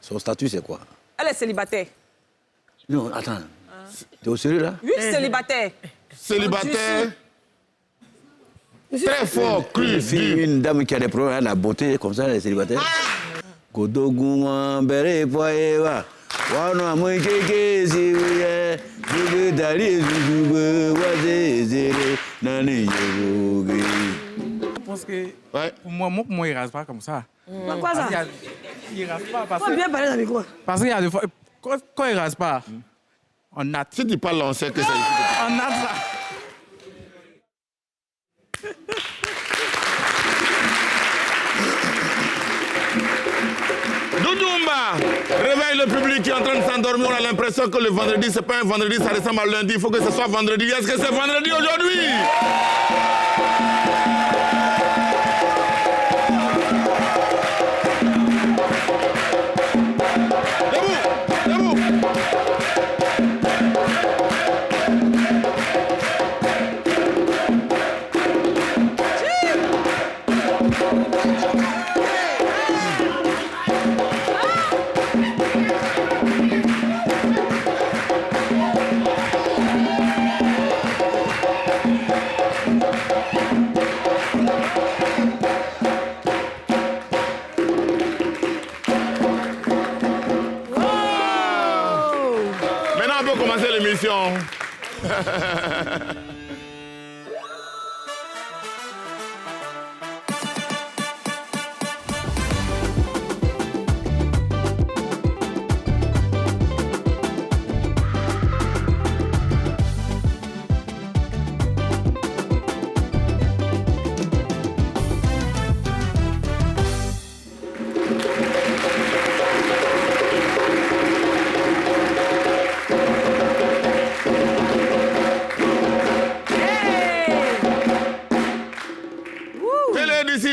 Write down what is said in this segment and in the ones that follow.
Son statut, c'est quoi? Elle est célibataire. Non, attends. T'es au sérieux, là? Oui, célibataire. Célibataire. Très fort, cru. Une dame qui a des problèmes à la beauté, comme ça, elle est célibataire. Kodoguma, bere, poewa. Wano, moi, keke, si vous êtes. Je veux d'aller, je veux, zéro, nani, Je pense que pour moi, il ne rase pas comme ça. Quoi ça? Il ne rase pas parce Faut que... bien parler dans le micro. Parce qu'il y a des fois... Quand il ne rase pas, on a... Si tu parles, on sait que c'est... On a ça. Doudoumba, réveille le public qui est en train de s'endormir. On a l'impression que le vendredi, c'est pas un vendredi, ça ressemble à lundi. Il faut que ce soit vendredi. Est-ce que c'est vendredi aujourd'hui? Debout, debout. Commencer l'émission.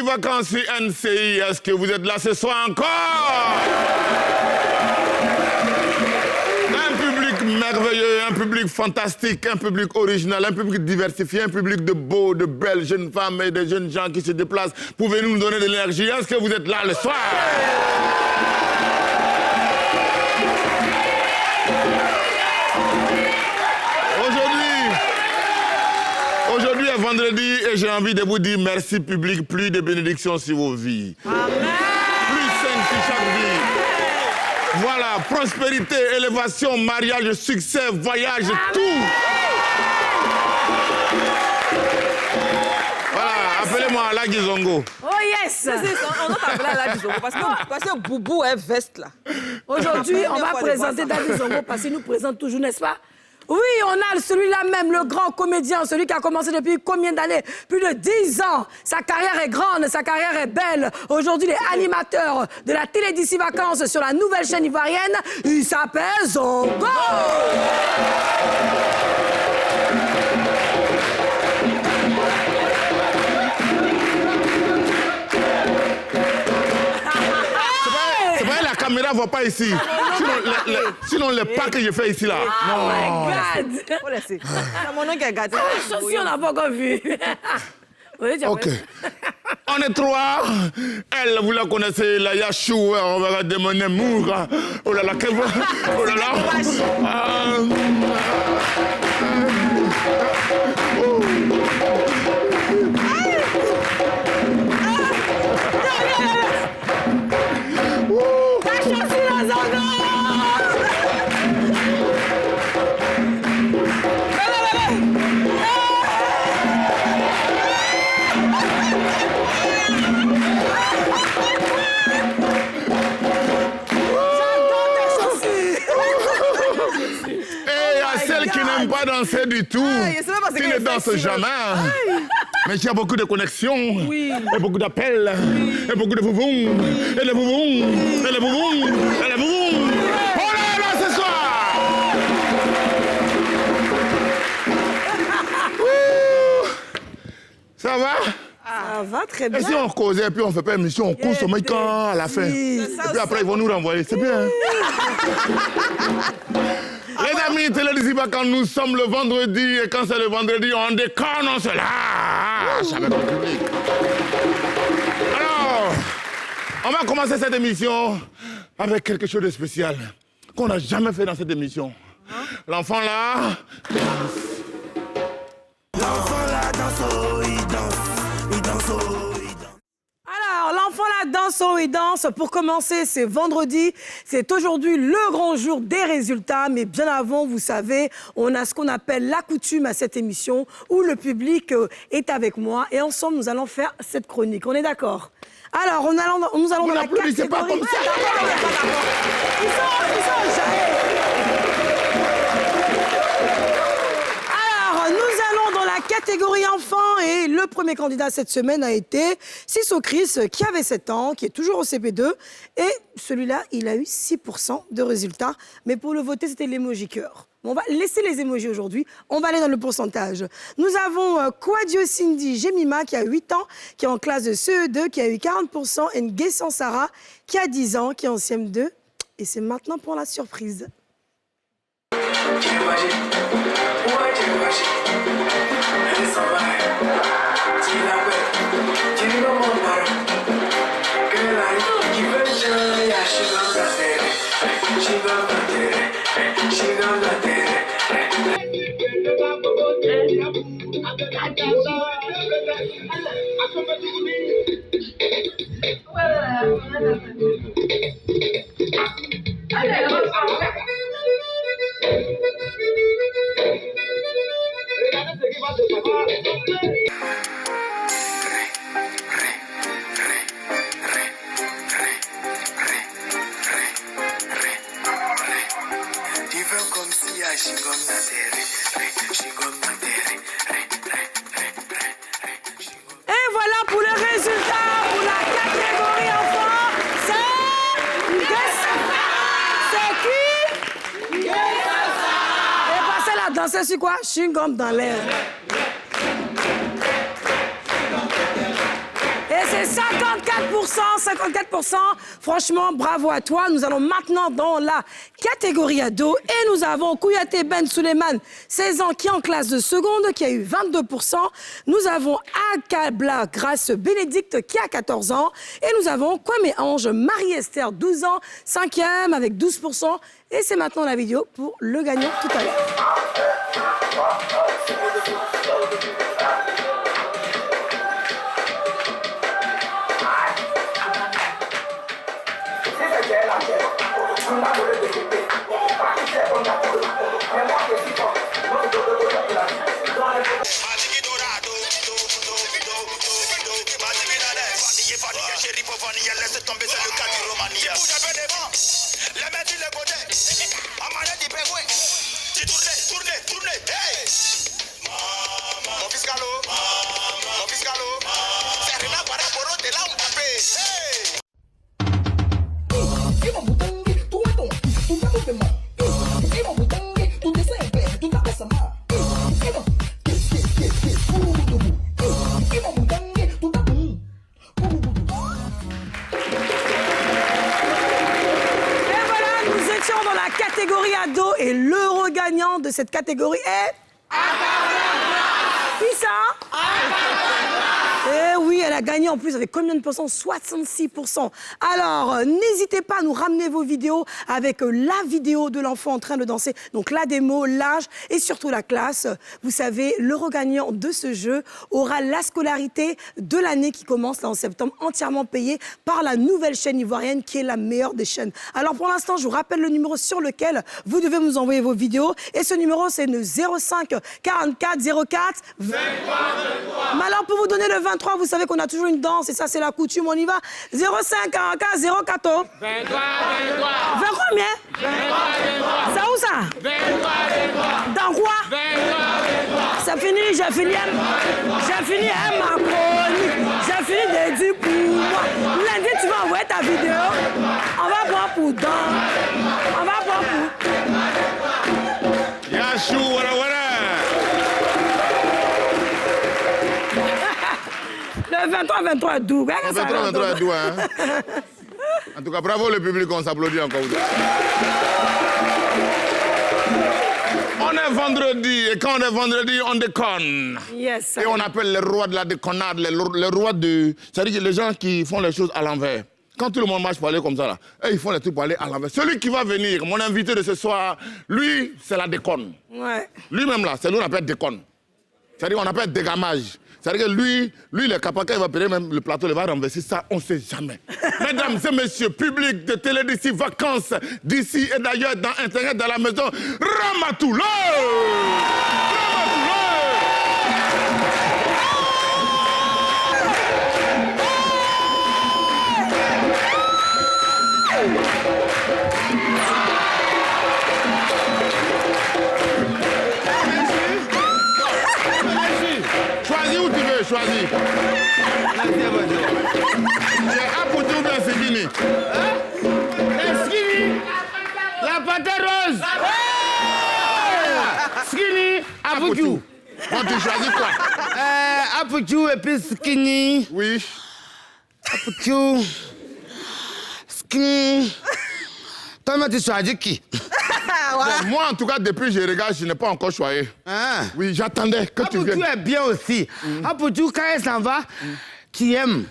Vacances sur NCI, est-ce que vous êtes là ce soir encore? Un public merveilleux, un public fantastique, un public original, un public diversifié, un public de beaux, de belles jeunes femmes et de jeunes gens qui se déplacent. Pouvez-vous nous donner de l'énergie? Est-ce que vous êtes là le soir? Aujourd'hui est vendredi et j'ai envie de vous dire merci public, plus de bénédictions sur vos vies. Amen. Plus sainte sur chaque vie. Voilà, prospérité, élévation, mariage, succès, voyage, Amen. tout. Voilà, appelez-moi Alagi Zongo. Oh yes! On doit t'appeler Alagi Zongo parce que Boubou est veste là. Aujourd'hui, on va présenter Daddy Zongo parce qu'il nous présente toujours, n'est-ce pas? Oui, on a celui-là même, le grand comédien, celui qui a commencé depuis combien d'années? Plus de 10 ans. Sa carrière est grande, sa carrière est belle. Aujourd'hui, il est animateur de la télé d'ici vacances sur la nouvelle chaîne ivoirienne. Il s'appelle Zongo. La caméra ne va pas ici. Sinon, les pas que je fais ici, là. Oh my God! Faut laisser. C'est mon nom qui a gâté. Si on n'a pas encore vu. OK. On est trois. Elle, vous la connaissez, la Yachou. On va regarder mon amour. Oh là là, quel... Oh là là. Qui n'aime pas danser du tout, qui ne danse jamais. Mais qui a beaucoup de connexions, et beaucoup d'appels, et beaucoup de bouboum, et le bouboum, et le bouboum, et le bouboum. Oh là là, ce soir! Ça va? Ça va très bien. Et si on causait, et puis on ne fait pas émission, on cause au mec à la fin. Et puis après, ils vont nous renvoyer. C'est bien. Les amis, télédisiba, quand nous sommes le vendredi, et quand c'est le vendredi, on déconne, on se lâche avec le public. Alors, on va commencer cette émission avec quelque chose de spécial qu'on n'a jamais fait dans cette émission. L'enfant là... L'enfant là danse, oh, il danse, il danse, oh, il danse. Alors, l'enfant là danse, oh, il danse. Pour commencer, c'est vendredi. C'est aujourd'hui le grand jour des résultats. Mais bien avant, vous savez, on a ce qu'on appelle la coutume à cette émission où le public est avec moi. Et ensemble, nous allons faire cette chronique. On est d'accord? Alors, nous allons dans la catégorie... Pas comme ça. Ils sont jaillés. Alors, nous allons dans la catégorie enfants et le premier candidat cette semaine a été Sisso Chris qui avait 7 ans, qui est toujours au CP2 et celui-là, il a eu 6% de résultats. Mais pour le voter, c'était l'emoji cœur. On va laisser les émojis aujourd'hui. On va aller dans le pourcentage. Nous avons Quadio Cindy Jemima qui a 8 ans, qui est en classe de CE2, qui a eu 40%, et Nguessan Sarah qui a 10 ans, qui est en CM2. Et c'est maintenant pour la surprise. Et voilà pour le résultat pour la catégorie enfants. C'est qui? Et passez la danser sur quoi? Chewing-gum dans l'air. Et c'est 54%. Franchement, bravo à toi. Nous allons maintenant dans la catégorie ado. Et nous avons Kouyaté Ben Suleiman, 16 ans, qui est en classe de seconde, qui a eu 22%. Nous avons Akabla Grace Bénédicte, qui a 14 ans. Et nous avons Kwame Ange Marie-Esther, 12 ans, 5e, avec 12%. Et c'est maintenant la vidéo pour le gagnant tout à l'heure. Catégorie ado et l'euro gagnant de cette catégorie est... Qui ça? Eh oui, elle a gagné en plus avec combien de pourcents? 66%. Alors, n'hésitez pas à nous ramener vos vidéos avec la vidéo de l'enfant en train de danser. Donc la démo, l'âge et surtout la classe. Vous savez, l'euro gagnant de ce jeu aura la scolarité de l'année qui commence là en septembre, entièrement payée par la nouvelle chaîne ivoirienne qui est la meilleure des chaînes. Alors pour l'instant, je vous rappelle le numéro sur lequel vous devez nous envoyer vos vidéos. Et ce numéro, c'est le 05 44 04 23. Mais alors pour vous donner le 23, vous savez qu'on a toujours une danse et ça c'est la coutume, on y va. 05 44 04 23 combien? 23. Ça où ça? 23. Dans quoi? 23. C'est fini, j'ai fini ma chronique. J'ai fini de dire pour moi. Lundi, tu vas envoyer ta vidéo. On va boire pour dans. On va boire pour... Yachou, voilà. Le 23 doux. Le 23 doux, hein. En tout cas, bravo le public, on s'applaudit encore. On est vendredi, et quand on est vendredi, on déconne. Yes. Et on appelle les rois de la déconnade, les rois de... C'est-à-dire les gens qui font les choses à l'envers. Quand tout le monde marche pour aller comme ça, là, et ils font les trucs pour aller à l'envers. Celui qui va venir, mon invité de ce soir, lui, c'est la déconne. Ouais. Lui-même, là, c'est lui qu'on appelle déconne. C'est-à-dire qu'on appelle dégamage. C'est-à-dire que lui, il est capable, quand il va payer même le plateau, il va renverser ça, on ne sait jamais. Mesdames et messieurs, public de télé d'ici, vacances d'ici et d'ailleurs, dans Internet, dans la maison, Ramatoulaye! Choisis où tu veux, choisis. C'est Apoutou ou bien Skinny? Skinny, la pâte rose. Skinny, Apoutou. Bon, tu choisis quoi? Apoutou et puis Skinny. Oui. Apoutou. Skinny. Toi, tu choisis qui? Bon, moi, en tout cas, depuis que je regarde, je n'ai pas encore choisi. Ah. Oui, j'attendais que tu viennes. Apoutou est bien aussi. Apoutou, quand elle s'en va, tu aimes.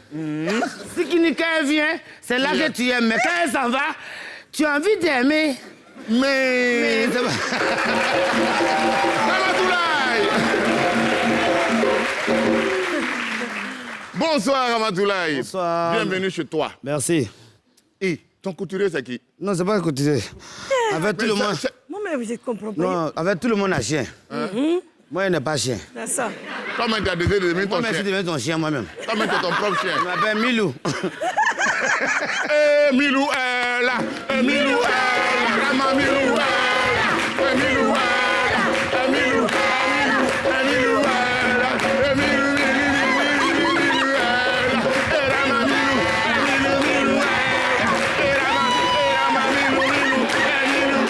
Skinny, quand elle vient, c'est là que tu aimes. Mais quand elle s'en va, tu as envie d'aimer. Mais... Ramatoulaye! Bonsoir, Ramatoulaye. Bonsoir. Bienvenue chez toi. Merci. Et ton couturier, c'est qui? Non, c'est pas couturier. Avec tout le monde. Non, mais vous êtes comprends pas. Non, avec tout le monde a chien. Moi, je n'ai pas chien. C'est ça. Toi-même, tu as décidé de devenir ton Moi, merci de chien. mettre ton chien moi-même. Toi-même, tu es ton propre chien. Je m'appelle Milou. Eh, Milou est là. Eh, Milou est là. Rama Milou est là. Eh, Milou est là. Eh, Milou est là. Eh, Milou est là. Eh, Milou, Milou est là. Eh, Rama Milou. Milou, Milou est là. Eh, Rama Milou, Milou. Eh, Milou,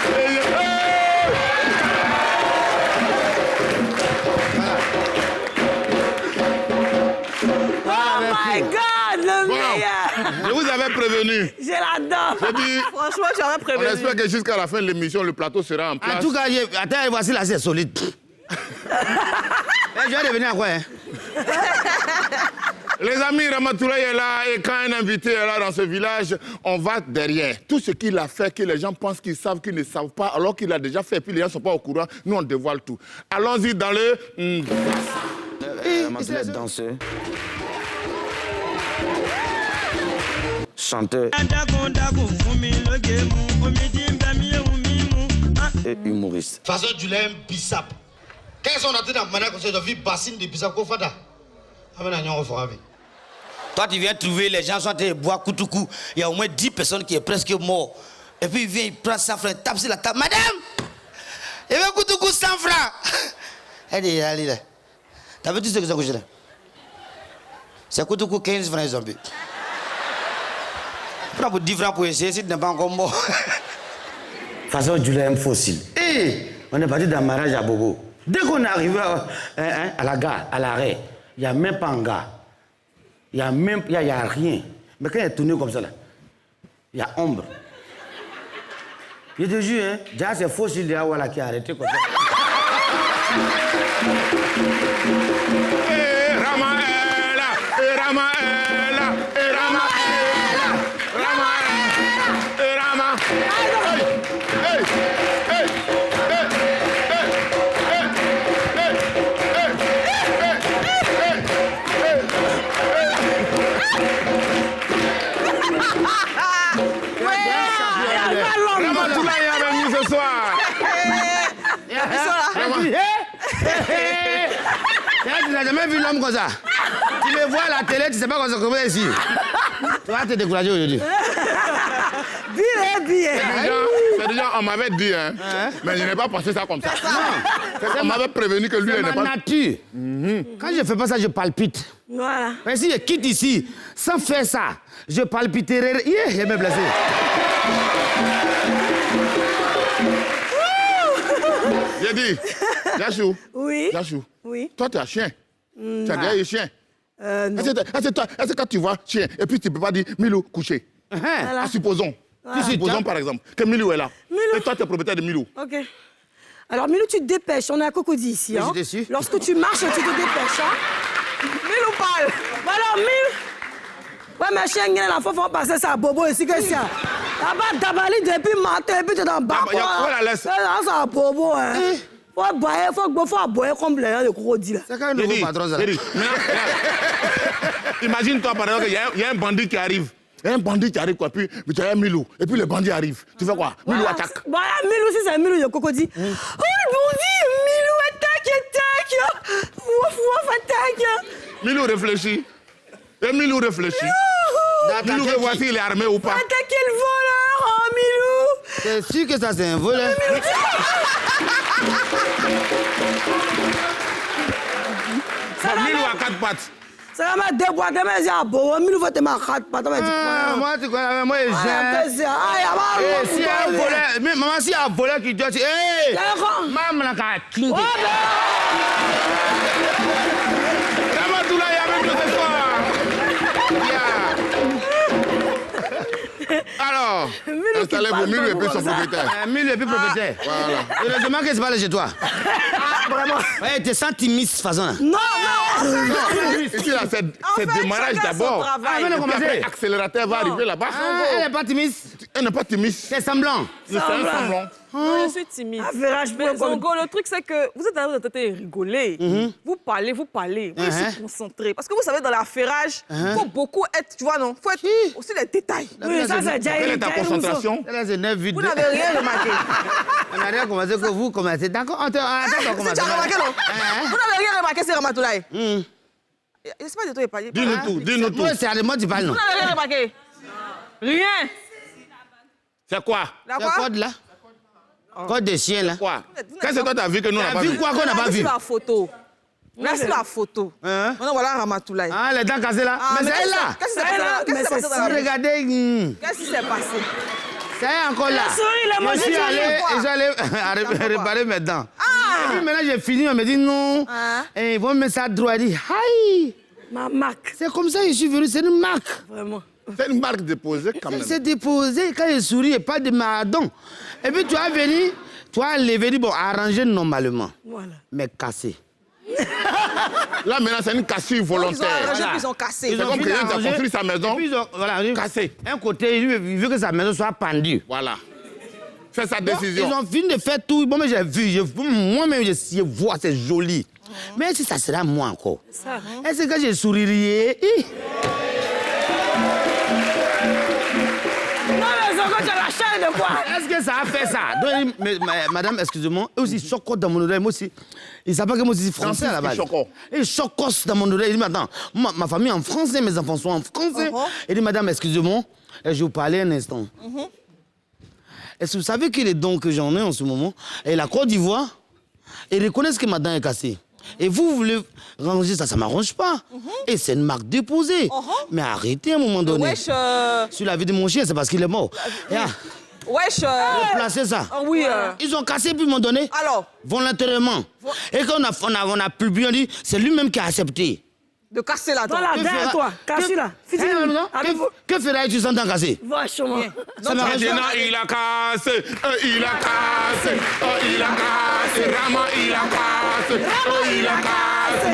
Oh my God, le Bon. meilleur. Je vous avais prévenu. Je l'adore. J'ai dit, Franchement, tu aurais on prévenu. espère que jusqu'à la fin de l'émission, le plateau sera en place. En tout cas, attends, voici là, c'est solide. Je vais devenir quoi, hein? Les amis, Ramatoulaye est là et quand un invité est là dans ce village, on va derrière. Tout ce qu'il a fait, que les gens pensent qu'ils savent, qu'ils ne savent pas, alors qu'il a déjà fait, puis les gens ne sont pas au courant, nous on dévoile tout. Allons-y dans le... Ramatoulaye danseur. Chanteur et humoriste. Façon du lait bissap. Quand ils sont entrés dans le manière comme ça, ils ont vu bassine de bissap qu'on fait. Toi, tu viens trouver, les gens sont en train de boire koutoukou. Il y a au moins 10 personnes qui sont presque mortes. Et puis il vient, il prend 100 francs, il tape sur la table. Madame, il veut koutoukou 100 francs. Elle dit, allez là. T'as vu tout ce que c'est couché là? C'est koutoukou 15 francs, ils ont bu. Prends pour 10 francs pour essayer, si tu n'es pas encore mort. Façon du lait fossile. Et on est parti dans le mariage à Bobo. Dès qu'on est arrivé à la gare, à l'arrêt, il n'y a même pas un gars. Il n'y a même y a rien. Mais quand il est tourné comme ça, là, il y a ombre. Je te jure, hein, déjà c'est fossile là qui a arrêté comme ça. Rama est là, Rama est là, Rama est là, Rama est là, Rama. Hey, hey, hey, Ramatoulaye est avec nous ce soir. Tu n'as jamais vu l'homme comme ça. Tu le vois à la télé, tu ne sais pas comment c'est ici. Tu vas te décourager aujourd'hui. C'est déjà, on m'avait dit, hein, mais je n'ai pas pensé ça comme ça. On m'avait prévenu que lui, C'est il n'est ma pas... nature. Quand je ne fais pas ça, je palpite. Voilà. Mais si je quitte ici, sans faire ça, je palpiterai. Il est même blessé. J'ai dit, Yachou. Oui. Yachou. Oui. Toi, tu as chien. Tu as déjà eu chien. Non. Est-ce que quand tu vois chien, et puis tu ne peux pas dire Milou, couché. Voilà. Supposons. Supposons par exemple que Milou est là. Milou. Et toi, tu es propriétaire de Milou. Ok. Alors, Milou, tu te dépêches. On est à Cocody ici. Oui, Hein. j'étais sûr. Lorsque tu marches, tu te dépêches. Hein. Milou parle. Alors, Milou. Ouais, mais chien, il faut passer ça à Bobo ici que ça. Là-bas, Dabali, depuis matin, et puis tu es dans le bas. Voilà, laisse. C'est à Bobo, hein. Faut boire comme les gens de crocodile. C'est quand même nouveau patron, ça. Imagine-toi, par exemple, il y a un bandit qui arrive. Il y a un bandit qui arrive, quoi, puis tu as un Milou. Et puis le bandit arrive. Tu fais quoi? Milou attaque. Voilà, Milou, si c'est un Milou de crocodile. Oh, le bandit, Milou attaque. Wouf, attaque. Milou réfléchit. Et Milou réfléchit. Milou veut voir s'il est armé ou pas. Attaquez le voleur, oh, Milou. C'est sûr que ça, c'est un voleur. Milou a 4 pattes. Ça va me déboîter, mais c'est à Bobo. Milou va te mettre 4 pattes. Moi, tu connais, moi, j'aime. Si un voleur, maman, si un voleur qui doit dire, hé, maman, on a qu'à cligner. Ramatoula, il y a même ce soir. Alors, installez-vous, Milou est plus son propriétaire. Milou est plus propriétaire. Voilà. Heureusement que c'est pas là chez toi. Vraiment. Ouais, t'es senti miss façon là. Non. Ici, là, c'est démarrage d'abord. Après, accélérateur va arriver là-bas. Elle n'est pas timide. Elle n'est pas timide. C'est semblant. C'est un semblant. Non, je suis timide. Mais Zongo, le truc, c'est que vous êtes en train de rigoler. Vous parlez. Moi, je suis concentrée. Parce que vous savez, dans l'affairage, il faut beaucoup être, tu vois, non? Il faut être aussi les détails. Oui, ça, c'est déjà Quelle est ta concentration? Là, c'est 9 vues. Vous n'avez rien remarqué. On n'a rien commencé que vous commencez. D'accord, Si tu as remarqué, non? Vous n'avez rien remarqué, c'est Ramatoulaye. Je sais pas de toi, il parle. Dis-nous tout. Toi, c'est à moi tu parles, non? Vous n'avez rien remarqué. Rien. C'est quoi? La C'est code là? Code des chiens là? Quoi? Qu'est-ce que toi t'as vu que nous on n'a pas vu? Vu quoi qu'on n'a pas vu? La photo. Merci la photo. Maintenant, voilà Ramatoulaye. Ah, les dents cassées là? Mais c'est elle là! Qu'est-ce qui s'est passé dans la vie? Regardez. Qu'est-ce qui s'est passé? C'est encore là. Je suis allé réparer mes dents. Et puis maintenant j'ai fini, on me dit non. Et ils vont mettre ça droit. Il dit, aïe! Ma marque. C'est comme ça que je suis venu, c'est une marque. Vraiment. C'est une marque déposée quand même. C'est déposé quand je souris et pas de mardon. Et puis tu as venu, tu as levé, dit bon, arrangé normalement. Voilà. Mais cassé. Là maintenant c'est une cassure volontaire. Ils ont arrangé puis ils ont cassé. C'est comme quelqu'un qui a construit sa maison. Puis voilà, cassé. Un côté, il veut que sa maison soit pendue. Voilà. C'est sa Bon, décision. ils ont fini de faire tout. Bon, mais j'ai vu, moi-même, je vois, c'est joli. Mais si ça sera moi encore, est-ce que je sourirais? Non, mais Zongo, tu as la chaîne de quoi? Est-ce que ça a fait ça? Donc, madame, excusez-moi, aussi chocotte dans mon oreille, moi aussi. Il ne savent pas que moi aussi français à la base. Et chocotte dans mon oreille. Il dit, attends, ma famille est en français, mes enfants sont en français. Il dit, madame, excusez-moi, je vais vous parler un instant. Est-ce que vous savez que les dons que j'en ai en ce moment, et la Côte d'Ivoire, ils reconnaissent que ma dent est cassée. Et vous voulez ranger ça, ça ne m'arrange pas. Et c'est une marque déposée. Mais arrêtez à un moment donné. Wesh. Sur la vie de mon chien, c'est parce qu'il est mort. Wesh. Placez ça. Oui. Ils ont cassé puis m'ont donné. Alors. Volontairement. Et quand on a publié, on dit, c'est lui-même qui a accepté. De casser la dent. Voilà, toi, cassé là. Que ferais-tu sans dent cassée? Vachement. Ça m'arrange pas. Il a cassé, il a cassé, il a cassé, Rama, il a cassé, il a cassé.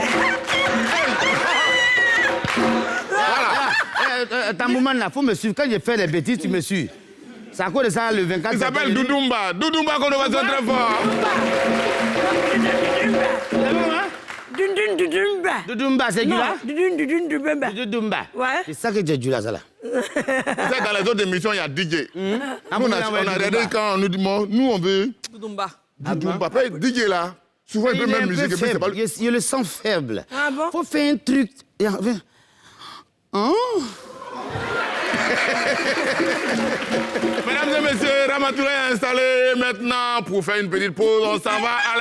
Voilà. Tambouman, là, faut me suivre. Quand je fais les bêtises, tu me suis. C'est à cause de ça, le 24... Il s'appelle Doudoumba. Doudoumba qu'on va très fort. Doudoumba, c'est qui là? Doudoumba. Ouais. C'est ça que j'ai dû là, ça là. Dans les autres émissions, il y a DJ. On a regardé quand on nous dit, nous on veut... Doudoumba. Doudoumba. Après, DJ là, souvent il peut même musique. Il le sent faible. Ah bon? Faut faire un truc. Mesdames et messieurs, Ramatoulaye est installé maintenant pour faire une petite pause. On s'en va à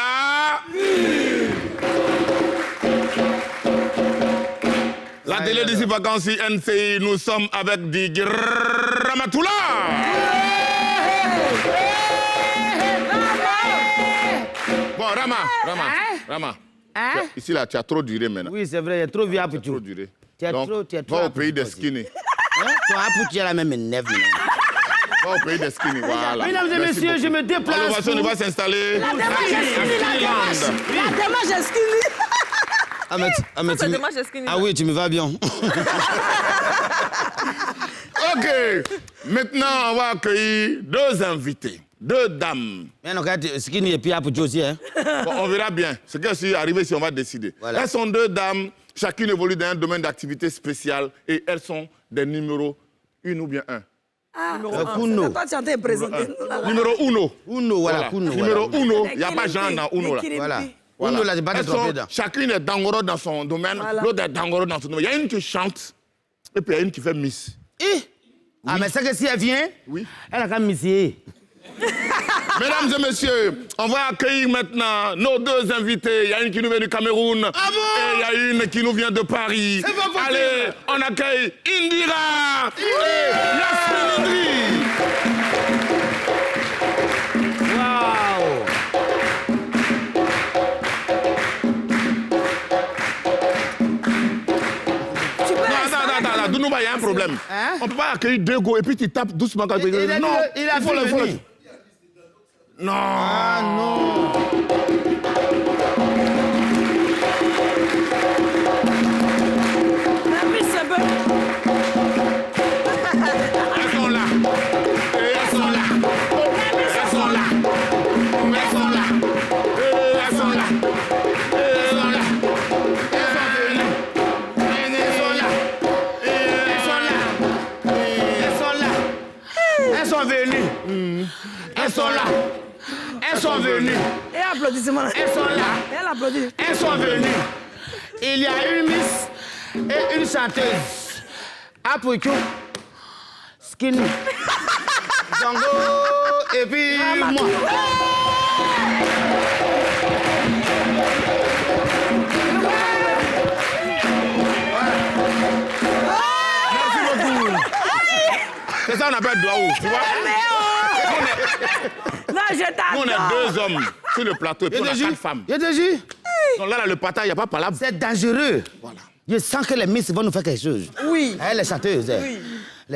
la télé d'ici vacances NCI. Nous sommes avec Dig Ramatoulaye. Bon, Rama. Ici là, tu as trop duré maintenant. Oui, c'est vrai, il y a trop vieux pour trop duré. Tu as trop. Va au pays des skinny. Toi, pour tu as la même énerve. Va au pays des skinny, voilà. Mesdames et messieurs, je me déplace. On va s'installer. La démarche est skinny. Ahmed, Ça, c'est dommage, est-ce qu'il y a- Ah oui, tu me vas bien. Ok. Maintenant, on va accueillir 2 invités. 2 dames. Mais non, Skinny et puis pour Josie, hein. Bon, on verra bien. Ce qui est arrivé, si on va décider. Voilà. Elles sont 2 dames. Chacune évolue dans un domaine d'activité spécial. Et elles sont des numéros 1 ou bien 1. Kuno. Toi, tu es en train de présenter. Numéro 1. Uno, voilà. Kuno, Numéro voilà. 1, il n'y a pas Jean dans Uno là. Voilà. Voilà. Uno, là, j'ai pas de Elles trophée sont, dedans. chacune est dangoro dans son domaine, l'autre est dangoro dans son domaine. Il y a une qui chante et puis il y a une qui fait Miss. Ah, mais c'est que si elle vient, Oui. elle a qu'à missier. Mesdames et messieurs, on va accueillir maintenant nos 2 invités. Il y a une qui nous vient du Cameroun et il y a une qui nous vient de Paris. Allez, on accueille Indira et Yasmine Indri. Waouh. Attends, Dounouba, il y a un problème. Hein? On ne peut pas accueillir 2 go et puis tu tapes doucement quand tu Il a non, dit, il a faut le- faut le- venir. Non. Ah non. Mais c'est bon. Elles sont là. Elles sont là. Elles sont là. Elles sont là. Elles sont là. Elles sont là. Elles sont venues. Elles sont là. Elles sont là. Elles sont là. Elles sont venues. Elles sont là. Elles sont venues. Et applaudissements. Elles sont là. Et elle applaudit. Elles sont venues. Il y a une miss et une chanteuse. Apocho, Skinny, Zango et puis moi. Merci beaucoup. C'est ça qu'on appelle Douaou, tu vois? Non, je Nous, on t'adore. est 2 hommes sur le plateau et puis on a 4 femmes. Je te jure, Donc là, le partage, il n'y a pas palabre. c'est dangereux. Voilà. Je sens que les miss vont nous faire quelque chose. Oui. Elle est chanteuse. Oui.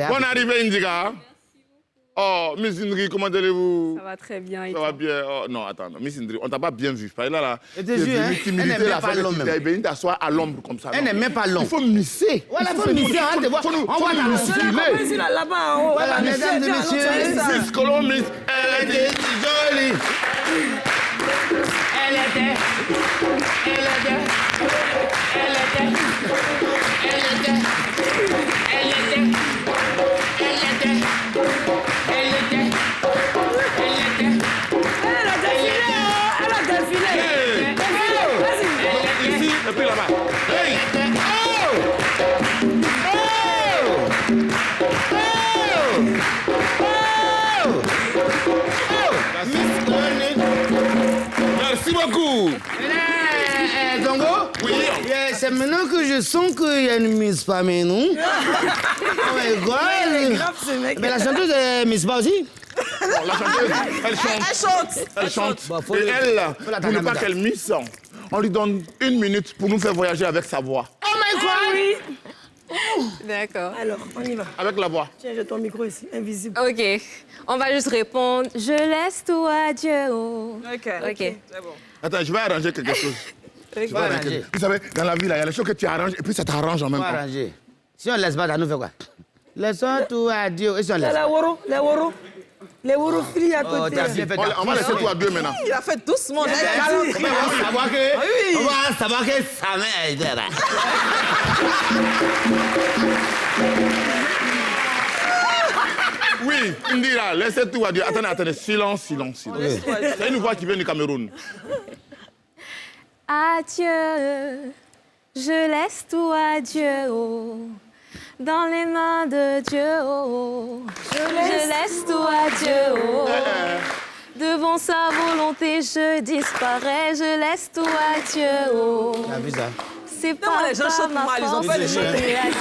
Bonne arrivée, Indiga. Oh, Miss Indri, comment allez-vous? Ça va très bien. Et Ça va bien. Oh, non, attends, non, Miss Indri, on t'a pas bien vu. Parce que là, Je te jure, hein, elle n'aime même pas l'homme même. Elle est venue t'asseoir à l'ombre comme ça. Elle non. n'aime même pas l'homme. Il faut misser. Voilà, il faut misser, hein, te voir. On voit la Comment ici, là-bas en haut? Voilà, Mais mesdames et viens, messieurs, viens, viens, Miss Colo, Miss, elle était jolie. Elle était. Elle a défilé, oh, elle a défilé. Hey. Vas-y. ici et puis là-bas. Hey. Merci beaucoup. Zongo? Oui. C'est maintenant que je sens qu'il y a une Miss parmi nous. Oh my God! Grave, ce mec. Mais la chanteuse est Miss Ba aussi? Bon, la chanteuse, elle chante. Elle chante. Bon, faut Et le- elle, faut la pour ne pas tendre. qu'elle misse, on lui donne 1 minute pour nous faire voyager avec sa voix. Oh my God! Oui. D'accord. Alors, on y va. Avec la voix. Tiens, j'ai ton micro ici, invisible. Ok. On va juste répondre. Je laisse tout à Dieu. Oh. Ok. Ok. C'est bon. Attends, je vais arranger quelque chose. Je vais Faut arranger arranger. quelque- Vous savez, dans la vie, là, il y a les choses que tu arranges et puis ça t'arrange en même Faut temps. arranger. Si on laisse pas, ça nous fait quoi? Laissons tout à Dieu. Et si on laisse? Les woro, les woro. Les woro filles à Oh, côté. t'as bien fait. On va laisser tout à 2 maintenant. Il a fait doucement. On va savoir que. On va savoir que sa mère est là. Oui, Indira, laissez tout à Dieu. Attendez, silence. C'est une voix qui vient du Cameroun. Adieu. Je laisse tout à Dieu. Oh. Dans les mains de Dieu. Oh. Je laisse tout à Dieu. Oh. Devant sa volonté, je disparais. Je laisse tout à Dieu. Oh. T'as vu ça? C'est Non, pas les gens par chantent ma mal, ils ont force, pas les je chanter. laisse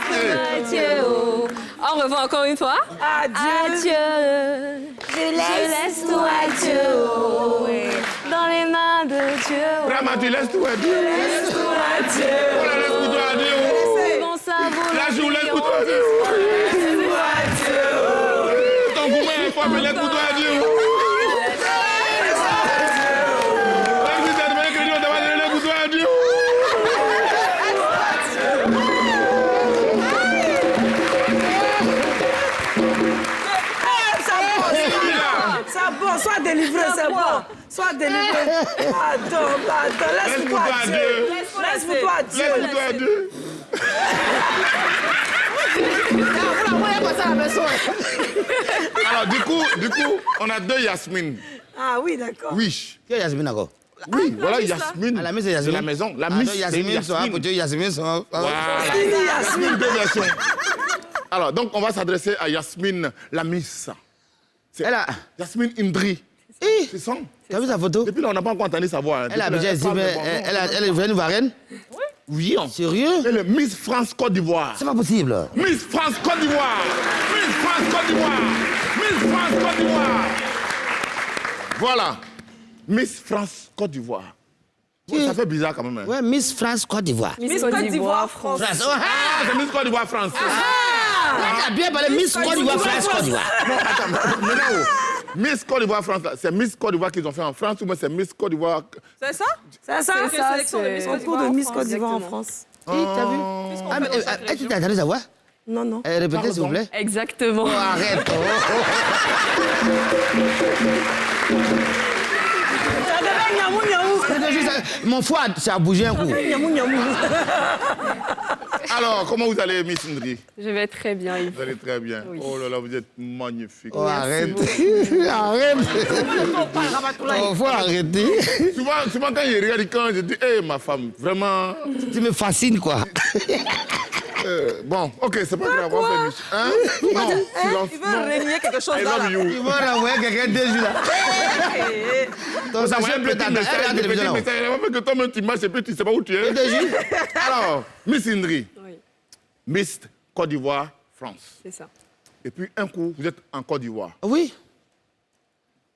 tout à Dieu. Oh. On revoit encore une fois. Adieu. Adieu. Je laisse tout à Dieu. Oh. Dans les mains de Dieu. Oh. Vraiment, tu laisses tout à Dieu. Laisse tout à Dieu. On la laisse tout à Dieu. Devant sa volonté, Là, je vous laisse on tout à Dieu. Laisse tout à Dieu. Ton gourmet est fort, mais laisse tout à Dieu. Même si t'as demandé que Dieu, on t'a pas donné le couteau à Dieu. C'est bon, sois délivré, c'est bon. Sois délivré. Pardon, laisse-moi Dieu. Laisse-moi Dieu. Laisse-moi Dieu. Alors, du coup, on a 2 Yasmine. Ah oui, d'accord. Oui. Qui est Yasmine encore? Oui, voilà Yasmine. La Miss, c'est Yasmine. De la maison. La Miss, c'est Yasmine. Yasmine. Voilà. Yasmine, 2 versions. Alors, donc, on va s'adresser à Yasmine, la Miss. Elle a... Yasmine Indri. C'est ça? Tu as vu sa photo? Depuis là, on n'a pas encore entendu sa voix. Elle a déjà dit, mais elle est venue Varenne? Oui. Sérieux? Elle est Miss France Côte d'Ivoire. C'est pas possible. Miss France Côte d'Ivoire. Miss France Côte d'Ivoire. Miss France Côte d'Ivoire. Voilà. Miss France Côte d'Ivoire. Ouais, ça fait bizarre quand même. Hein. Ouais, Miss France Côte d'Ivoire. Miss Côte d'Ivoire, France. Ah, c'est Miss Côte d'Ivoire, France. Ah, bien parlé, Miss Côte d'Ivoire, France, Côte d'Ivoire. Non, attends, maintenant, Miss Côte d'Ivoire, France, c'est Miss Côte d'Ivoire qu'ils ont fait en France ou c'est Miss Côte d'Ivoire? C'est ça? C'est ça, c'est concours de Miss Côte d'Ivoire en France. T'as vu? Est-ce que tu as entendu sa voix? Non, non. Répétez, s'il vous plaît. Exactement. Oh, arrête. Mon foie, ça a bougé un coup. Alors, comment vous allez, Miss Indri? Je vais très bien, Yves. Vous allez très bien. Oui. Oh là là, vous êtes magnifique. Oh, arrête. Arrête. Oh, faut arrêter. Souvent, quand je regarde quand je dis, hé, ma femme, vraiment... Tu me fascines, quoi. Bon, ok, c'est pas grave, on fait Mich. Hein? Non, silence. Il veut régner quelque chose I là. love you. Il va renvoyer quelqu'un de là. Donc, ça un petit message, un petit message. Il va faire que toi-même tu marches et puis tu ne sais pas où tu es. Alors, Miss Indri. Oui. Miss Côte d'Ivoire, France. C'est ça. Et puis un coup, vous êtes en Côte d'Ivoire. Oui.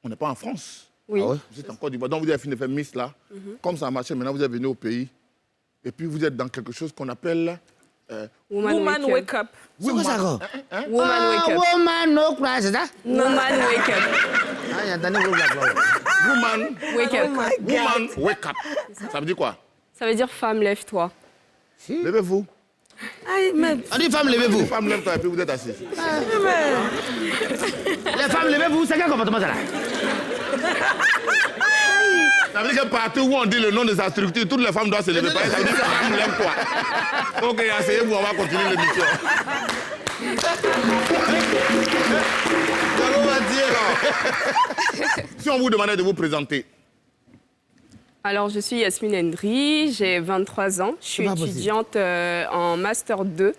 On n'est pas en France. Oui. Ah ouais? Vous êtes en Côte d'Ivoire. Donc vous avez fini de faire Miss là. Comme ça a marché, maintenant vous êtes venu au pays. Et puis vous êtes dans quelque chose qu'on appelle... Woman Wake Up. C'est quoi ça, quoi? Woman Wake Up. Woman no cry, c'est ça? Woman Wake Up. Ah, il y a entendu vous la gloire. Woman Wake Up. Woman Wake Up. Ça veut dire quoi? Ça veut dire femme, lève-toi. Levez-vous. On dit femme, levez-vous. Les femmes lèvent-toi et puis vous êtes assis. Les femmes, levez-vous. C'est quel comportement ça là? Ça veut dire que partout où on dit le nom de sa structure, toutes les femmes doivent se lever. Ça veut dire que femme lève-toi. Ok, asseyez-vous, on va continuer l'émission. Si on vous demandait de vous présenter. Alors, je suis Yasmine Endry, j'ai 23 ans. Je suis étudiante en Master 2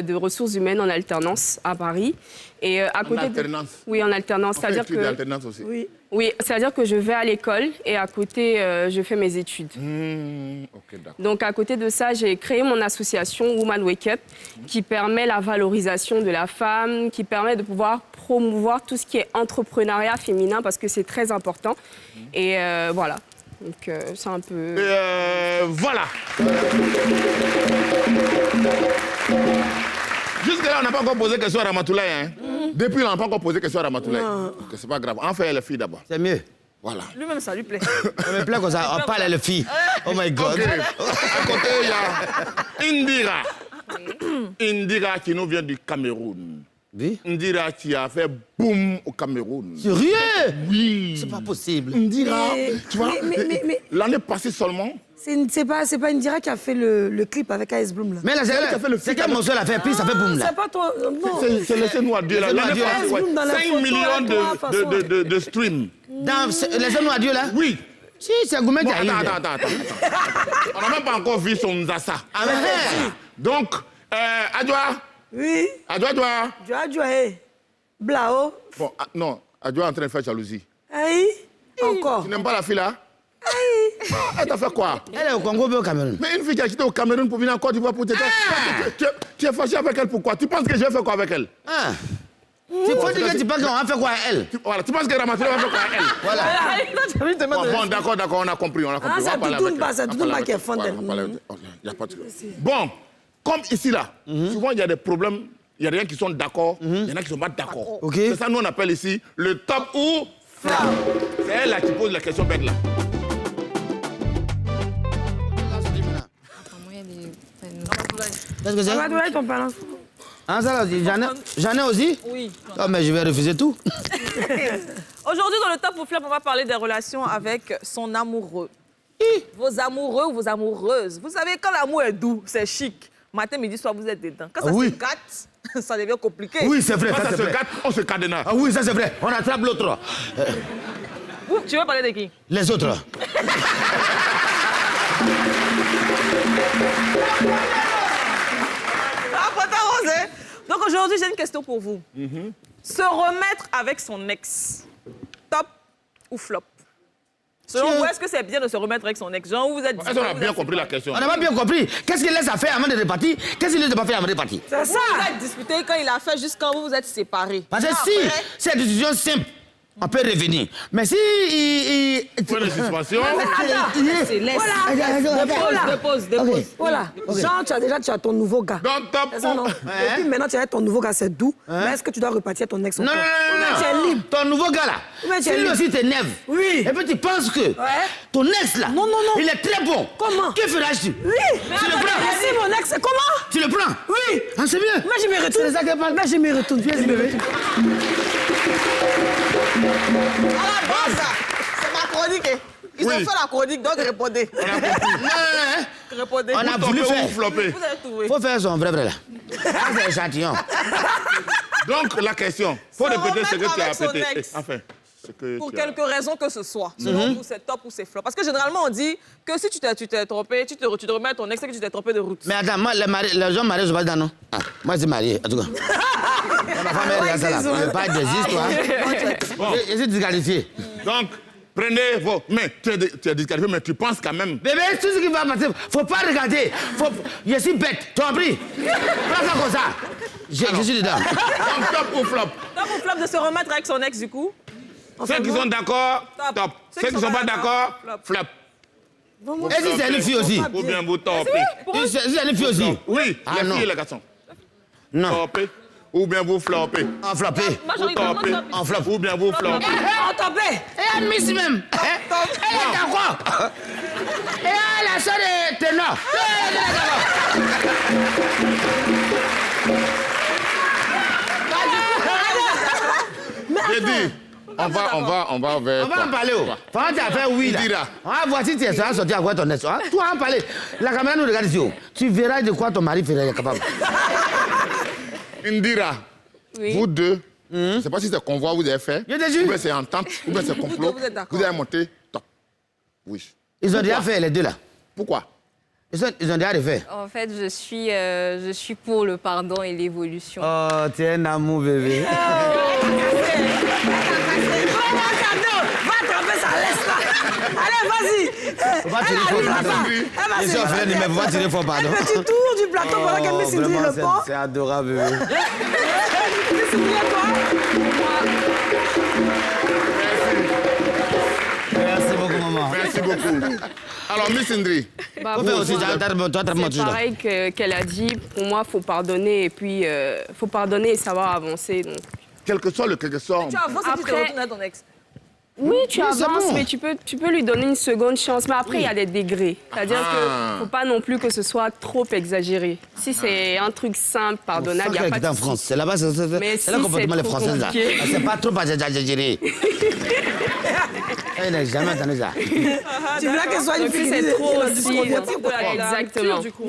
de ressources humaines en alternance à Paris. Et à côté en alternance? Oui, en alternance. C'est-à-dire que... alternance aussi? Oui, c'est-à-dire que je vais à l'école et à côté, je fais mes études. Ok, d'accord. Donc, à côté de ça, j'ai créé mon association Woman Wake Up qui permet la valorisation de la femme, qui permet de pouvoir promouvoir tout ce qui est entrepreneuriat féminin parce que c'est très important. Et voilà. Donc, c'est un peu... voilà. Jusque-là, on n'a pas encore posé question à Ramatoulaye. Hein? Depuis, on n'a pas encore posé question à Ramatoulaye. C'est pas grave. On fait les filles d'abord. C'est mieux. Voilà. Lui-même, ça lui plaît. Ça me plaît comme ça. On parle à les filles. Oh my God. Okay. À côté, il y a Indira. Indira qui nous vient du Cameroun. Oui. Indira qui a fait boum au Cameroun. Sérieux? Oui. C'est pas possible. Indira, tu vois, mais... l'année passée seulement. C'est pas Indira qui a fait le clip avec A.S. Bloom là. Mais là, c'est quel morceau elle a fait, puis ça fait boum là. C'est pas toi. Non. C'est Laissez-nous à Dieu là. L'année passée, 5 millions de streams. Dans Laissez-nous à Dieu là? Oui. Si, c'est Goumé qui arrive. Attends. On n'a même pas encore vu son Nzassa. Ah, mais donc, Adjoa. Oui. Adjoa. Blao. Bon, non, Adjoa est en train de faire jalousie. Aïe. Encore. Tu n'aimes pas la fille là? Aïe. Elle t'a fait quoi? elle est au Congo, mais au Cameroun. Mais une fille qui a quitté au Cameroun pour venir en Côte d'Ivoire pour t'aider. Tu es fâché avec elle pourquoi? Tu penses que je vais faire quoi avec elle? Ah. Tu penses que tu penses qu'on va faire quoi à elle? Voilà, tu penses que Ramatoulaye va faire quoi à elle? Voilà. Bon, d'accord, on a compris. Ah, ça Toutoune pas, c'est Toutoune pas qui est fan d'elle. Il n'y a pas de... Bon, comme ici là, souvent il y a des problèmes, il y a des gens qui sont d'accord, il y en a qui ne sont pas d'accord. Okay. C'est ça, nous on appelle ici le top ou flop. C'est elle là qui pose la question bête là. Qu'est-ce que c'est? Ramatoulaye, ton parent. Ah, ça là aussi. J'en ai aussi? Oui. Oh, mais je vais refuser tout. Aujourd'hui, dans le Top ou Flop, on va parler des relations avec son amoureux. Vos amoureux ou vos amoureuses. Vous savez, quand l'amour est doux, c'est chic. Matin, midi, soir, vous êtes dedans. Quand ça se gâte, ça devient compliqué. Oui, c'est vrai. Quand ça se gâte, on se cadenasse. Ah oui, ça c'est vrai. On attrape l'autre. Tu veux parler de qui? Les autres. Donc aujourd'hui, j'ai une question pour vous. Se remettre avec son ex, top ou flop? Selon vous, est-ce que c'est bien de se remettre avec son ex? Genre, vous êtes... Est-ce qu'on a bien compris la question? On n'a pas bien compris. Qu'est-ce qu'il laisse à faire avant de repartir? Qu'est-ce qu'il laisse pas faire avant de repartir? C'est ça. Vous êtes disputé quand il a fait, juste quand vous vous êtes séparés. Parce que si c'est une décision simple, on peut revenir. Mais si Point de suspension. Dépose. Voilà. Genre, tu as ton nouveau gars. Donc, top. C'est ça, non? Et puis maintenant, tu as ton nouveau gars, c'est doux. Mais est-ce que tu dois repartir à ton ex Non. Tu es libre. Ton nouveau gars là, si lui aussi t'énerve, oui. Et puis tu penses que ton ex là, non. il est très bon. Comment? Que feras-tu? Oui. Tu le prends? Si mon ex, comment? Tu le prends? Oui. Ah, c'est bien. Mais je me retourne. C'est ça qu'elle parle. Mais je me retourne. Viens, bébé. À la base, c'est ma chronique. Ils ont fait la chronique, donc répondez. On a compris. Répondez. On a voulu faire. Flopper. Vous avez trouvé. Faut faire son vrai là. Ah, c'est échantillon. Donc, la question. Faut répéter ce que tu as avec son répété. ex. Enfin, ce que Pour tu as- quelque raison que ce soit. Selon vous, c'est top ou c'est flop. Parce que généralement, on dit que si tu t'es trompé, tu te remets à ton ex et que tu t'es trompé de route. Mais attends, moi, les gens mariés, je ne sais pas non. Ah, moi, je suis marié, en tout cas. Ma femme est là, ça là. Je pas des histoires. Je suis disqualifié. Donc, prenez vos mains. Tu es disqualifié, mais tu penses quand même. Bébé, tout ce qui va passer, faut pas regarder. Je suis bête, tu as compris? Prends ça comme ça. Je suis dedans. Donc, top ou flop? Top ou flop de se remettre avec son ex, du coup? Ceux qui sont d'accord, top. Ceux qui ne sont pas d'accord, flop. Et si c'est une fille aussi? Ou bien vous topez. Si c'est une fille aussi? Oui, Ah, les non. filles et les garçons. Non. Topez. Ou bien vous flopez. En floppé. Vous topez. En flop. Ou bien vous flopez. On topé. Et admise même. Elle est d'accord. Et la soeur est ténor. J'ai dit, on va vers On va en toi. parler. Pendant que tu as fait oui là. Dira. On va voir si tu es sorti à quoi ton ex. Toi, on va en parler. La caméra nous regarde ici. Tu verras de quoi ton mari ferait capable. Indira, vous deux, je ne sais pas si c'est convoi vous avez fait, Je te jure. ou bien c'est entente, ou bien c'est complot. Vous êtes d'accord. Vous avez monté, top. Oui. Ils ont déjà fait les deux là. Pourquoi? Ils ont déjà refait. En fait, je suis pour le pardon et l'évolution. Oh, tu es un amour, bébé. Va attraper ça, laisse pas. Allez, vas-y. Faut pas tirer fort, pardon. Ils sont frères, mais faut pas tirer fort, pardon. Un petit tour du plateau pendant que Miss Indri Vraiment, répond. c'est adorable, bébé. Miss Indri, toi? Merci beaucoup, maman. Merci beaucoup. Alors, Miss Indri, Bah, Faut pour faire aussi, moi, toi, t'as c'est pareil qu'elle a dit. Pour moi, faut pardonner et puis faut pardonner et savoir avancer. Donc. quel que soit le quelque soit, Tu avances et tu te Après- retournes à ton ex. Oui, tu Oui, c'est avances, bon. mais tu peux lui donner une seconde chance. Mais après, il y a des degrés. C'est-à-dire qu'il ne faut pas non plus que ce soit trop exagéré. Si c'est un truc simple, pardonnable, il n'y a pas de en souci. France. C'est là-bas, Mais c'est le si comportement c'est des trop Français, là. compliqué. C'est pas trop exagéré. Elle n'a jamais entendu ça. Tu veux qu'elle soit une Donc, si fille c'est trop Il y a aussi. de la Exactement. rupture, du coup.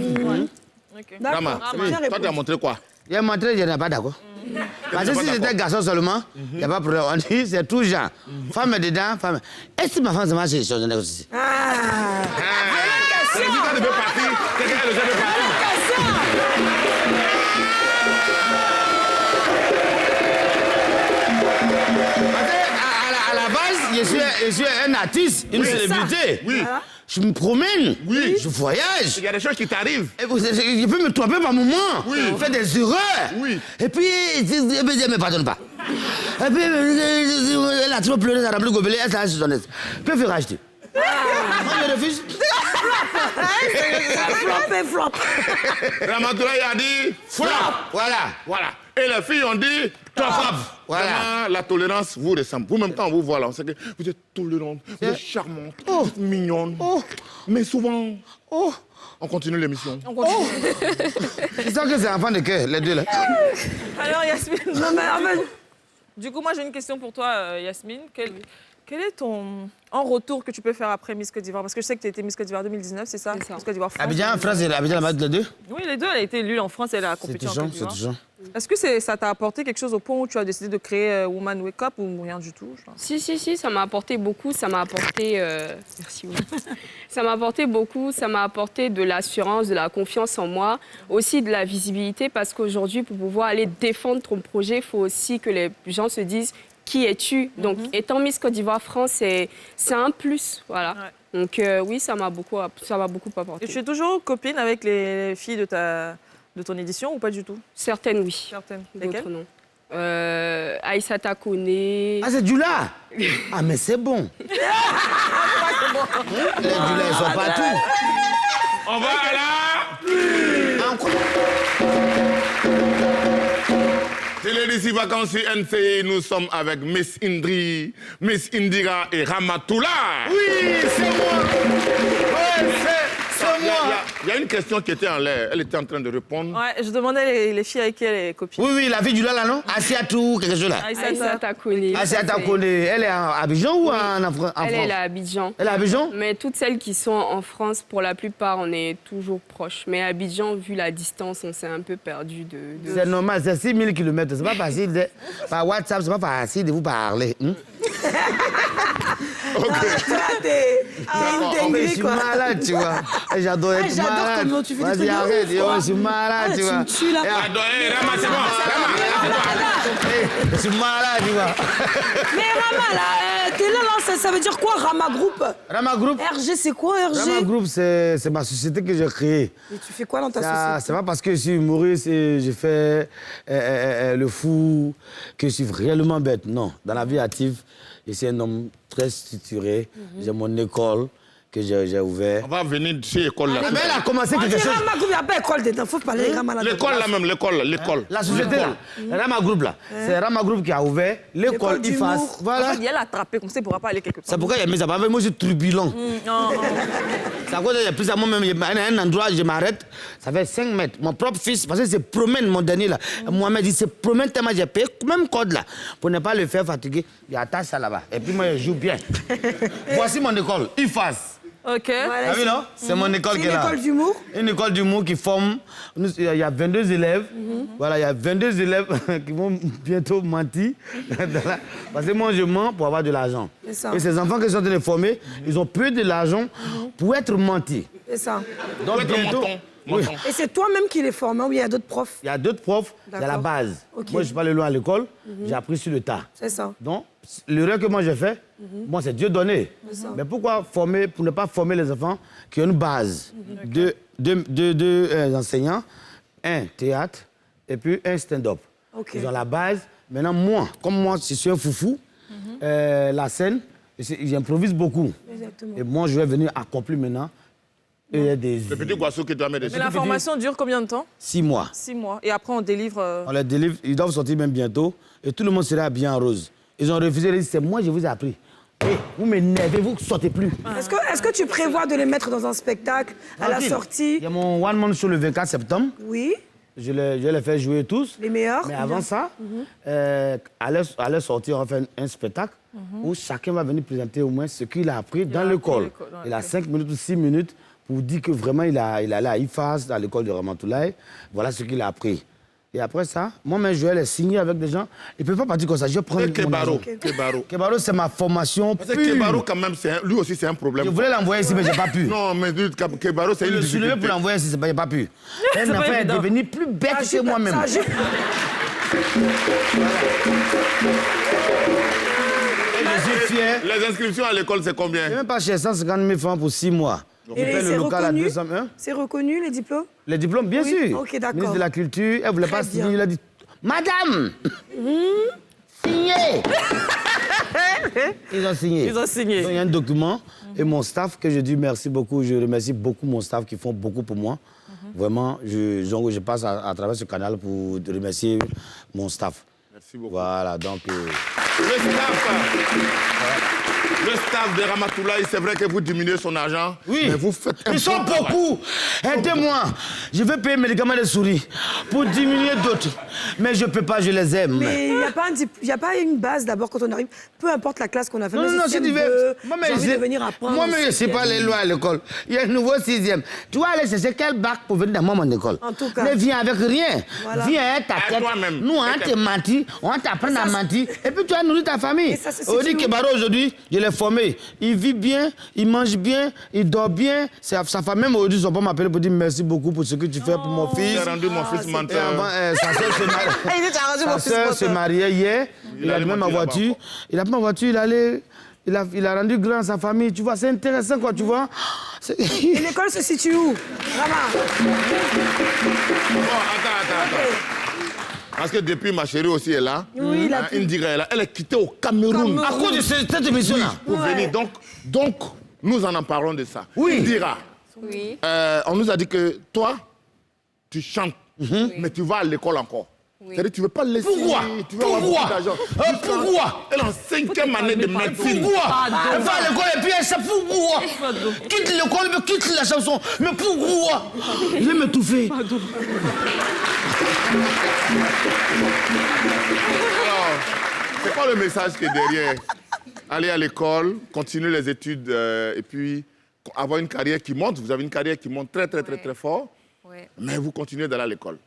Rama, Bien toi, tu as répondu. montré quoi? J'ai montré, je n'ai pas d'accord. Parce que si c'était garçon seulement, il n'y a pas de problème. On dit, c'est tout genre. Femme est dedans, femme. Est-ce que ma femme se marche sur son ex aussi? C'est quand tu veux partir, quelqu'un est le jeune de partir. À la base, je suis un artiste, une célébrité. Oui. Je me promène. Oui. Je voyage. Il y a des choses qui t'arrivent. Et je peux me tromper par moment. Oui. Faire des erreurs. Oui. Et puis, je ne me pardonne pas. Et puis, elle a trop pleuré, ça a rempli le gobelet, elle s'est assise sur son ex. Que feras-tu? Moi, je refuse. Flop. Ramatoula, il a dit flop. Voilà. Et les filles ont dit top. Voilà. Vraiment, la tolérance vous ressemble. Vous-même, quand on vous voit là, on sait que vous êtes tolérante, vous êtes charmante, vous êtes mignonne. Mais souvent, on continue l'émission. Je sens que c'est enfant de cœur, les deux là. Alors, Yasmine. Non, mais en fait, Du coup, moi, j'ai une question pour toi, Yasmine. Quel est ton retour que tu peux faire après Miss Côte d'Ivoire? Parce que je sais que tu as été Miss Côte d'Ivoire 2019, c'est ça? Miss Côte d'Ivoire France. Abidjan, France, Abidjan, la match de deux? Oui, les deux. Elle a été élue en France et elle a compété en Côte d'Ivoire. C'est toujours. Est-ce que ça t'a apporté quelque chose au point où tu as décidé de créer Woman Wake Up ou rien du tout? Si, ça m'a apporté beaucoup. Ça m'a apporté... Merci. Ça m'a apporté beaucoup. Ça m'a apporté de l'assurance, de la confiance en moi, aussi de la visibilité parce qu'aujourd'hui, pour pouvoir aller défendre ton projet, il faut aussi que les gens se disent qui es-tu? Donc, étant Miss Côte d'Ivoire France, c'est un plus, voilà. Ouais. Donc, oui, ça m'a beaucoup apporté. Et tu es toujours copine avec les filles de ton édition ou pas du tout? Certaines, oui. Certaines. D'autres, non. Aïssata Koné. Ah, c'est Djoula? Ah, mais c'est bon. Les Djoula, ils sont partout. On va là. Encore. Téléd'ici vacances sur NCI, nous sommes avec Miss Indri, Miss Indira et Ramatoula. Oui, c'est moi. Ouais, c'est moi. Il y a une question qui était en l'air. Elle était en train de répondre. Ouais, je demandais les filles avec qui elle est copine. Oui, la fille du là, non? Asiatou, quelque chose là. Aïssata Koné. Asiata Koné. Elle est à Abidjan ou en France? Elle est à Abidjan. Elle est à Abidjan? Mais toutes celles qui sont en France, pour la plupart, on est toujours proches. Mais à Abidjan, vu la distance, on s'est un peu perdu de... C'est normal, c'est 6000 km. C'est pas facile. Par WhatsApp, c'est pas facile de vous parler. Ok. Je suis malade, tu vois. J'adore être malade. Comment tu fais des Vas-y, trucs arrête. de ouf, Je suis malade, tu vois. Tu me tues là. Rama, c'est bon. Je suis malade, tu vois. Mais Rama, là, t'es là, ça veut dire quoi, Rama Group? Rama Group? RG, c'est quoi, RG? Rama Group, c'est ma société que j'ai créée. Et tu fais quoi dans ta société? C'est pas parce que je suis humoriste et je fais le fou que je suis réellement bête. Non, dans la vie active, je suis un homme très structuré. J'ai mon école que j'ai ouverte. On va venir chez l'école là. Mais elle a commencé quelque chose. Rama Group, il n'y a pas école dedans. Faut parler Rama là. L'école là même, l'école. La société là, Rama Group là. C'est Rama Group qui a ouvert l'école IFAS. Voilà. Il y a l'attrapé, comme ça, il ne pourra pas aller quelque part. C'est pourquoi il y a mis ça. Moi, je suis turbulent. C'est à cause il y a plus à moi-même. Il y a un endroit, je m'arrête. Ça fait 5 mètres. Mon propre fils, parce que c'est promène, mon dernier là. Mohamed dit, c'est promène tellement j'ai payé, même code là. Pour ne pas le faire fatiguer, il attache ça là-bas. Et puis moi, je joue bien. Voici mon école, IFAS. OK. T'as vu, non? C'est mon école qui est là. Une école d'humour? Une école d'humour qui forme... Il y a 22 élèves. Voilà, il y a 22 élèves qui vont bientôt mentir. Parce que moi, je mens pour avoir de l'argent. Et ces enfants que je suis en train de former, ils ont peu de l'argent pour être mentis. C'est ça. Donc bientôt... Oui. Et c'est toi-même qui les formes, ou il y a d'autres profs? Il y a d'autres profs, il y a la base. Okay. Moi, je suis pas allé loin à l'école, j'ai appris sur le tas. C'est ça. Donc, l'erreur que moi j'ai fait, moi, c'est Dieu donné. Mais pourquoi former, pour ne pas former les enfants qui ont une base? Deux enseignants, un théâtre et puis un stand-up. Ils ont la base. Maintenant, moi, comme moi, je suis un foufou, la scène, j'improvise beaucoup. Exactement. Et moi, je vais venir accomplir maintenant. Et il y a des... Le petit Guasso qui doit mettre des... Mais la formation dure combien de temps? 6 mois. 6 mois. Et après, on délivre... On les délivre, ils doivent sortir même bientôt. Et tout le monde sera bien en rose. Ils ont refusé, ils ont dit, c'est moi, je vous ai appris. Hey, vous m'énervez, vous ne sortez plus. Est-ce que tu prévois de les mettre dans un spectacle à la sortie? Il y a mon One Man Show le 24 septembre. Oui. Je les fais jouer tous. Les meilleurs. Mais avant ça, à leur sortie, on va faire un spectacle où chacun va venir présenter au moins ce qu'il a appris dans l'école. Il a 5 minutes ou 6 minutes pour dire que vraiment il est allé à IFAS, à l'école de Ramatoulaye. Voilà ce qu'il a appris. Et après ça, moi-même, je vais les signer avec des gens. Ils ne peuvent pas partir comme ça. Je prends Kebaro. Kebaro, c'est ma formation. Parce que Kebaro, quand même, lui aussi, c'est un problème. Je voulais l'envoyer ici, mais je n'ai pas pu. Non, mais Kebaro, c'est une difficulté. Je pour l'envoyer ici, je n'ai pas pu. Elle m'a fait devenir plus bête que moi-même. Je suis fier. Les inscriptions à l'école, c'est combien? Je n'ai même pas cherché 150 000 francs pour 6 mois. Et c'est reconnu? C'est reconnu, les diplômes? Les diplômes, bien sûr. Ok, d'accord. Ministre de la Culture, elle ne voulait pas signer. Il a dit, Madame, signez. Ils ont signé. Ils ont signé. Donc, il y a un document. Et mon staff, que je dis merci beaucoup, je remercie beaucoup mon staff qui font beaucoup pour moi. Vraiment, je passe à travers ce canal pour remercier mon staff. Merci beaucoup. Voilà, donc... Le staff. Le staff de Ramatoulaye, c'est vrai que vous diminuez son argent. Oui. Mais vous faites un Ils sont beaucoup. Aidez-moi. Je vais payer mes médicaments de souris pour diminuer d'autres. Mais je ne peux pas, je les aime. Mais il n'y a pas une base d'abord quand on arrive, peu importe la classe qu'on a fait. Non, si tu veux. Moi, j'ai envie de venir apprendre. Moi, je ne sais pas les lois à l'école. Il y a un nouveau 6e. Tu vas aller chercher quel bac pour venir dans mon école? En tout cas. Mais viens avec rien. Voilà. Viens avec ta tête. toi-même. Nous, on te mentir, on t'apprend à mentir. Et puis, tu vas nourrir ta famille. ça, c'est On dit que Baro, aujourd'hui, je l'ai formé. Il vit bien, il mange bien, il dort bien. Sa femme, même aujourd'hui, ils ne sont pas m'appeler pour dire merci beaucoup pour ce que tu fais pour mon fils. J'ai rendu mon fils menteur. Sa sœur se mariait hier. Il a même ma voiture. Il a pris ma voiture, il a rendu grand sa famille. Tu vois, c'est intéressant, quoi, tu vois. Et l'école se situe où? Rama. Bon, attends. Parce que depuis, ma chérie aussi est là. Oui, elle est quittée au Cameroun. À cause de cette émission-là. Pour venir. Donc, nous en parlons de ça. Oui. Indira. Oui. On nous a dit que toi, tu chantes, mais tu vas à l'école encore. Oui. C'est-à-dire que tu ne veux pas laisser... Pourquoi? Tu veux avoir beaucoup d'argent. Pourquoi? Elle est en 5e année de médecine. Pourquoi? Elle va à l'école et puis elle sait pourquoi? Quitte l'école, mais quitte la chanson. Mais pourquoi? Je vais m'étouffer. Alors, c'est quoi le message qui est derrière? Aller à l'école, continuer les études et puis avoir une carrière qui monte. Vous avez une carrière qui monte très fort, mais vous continuez d'aller à l'école.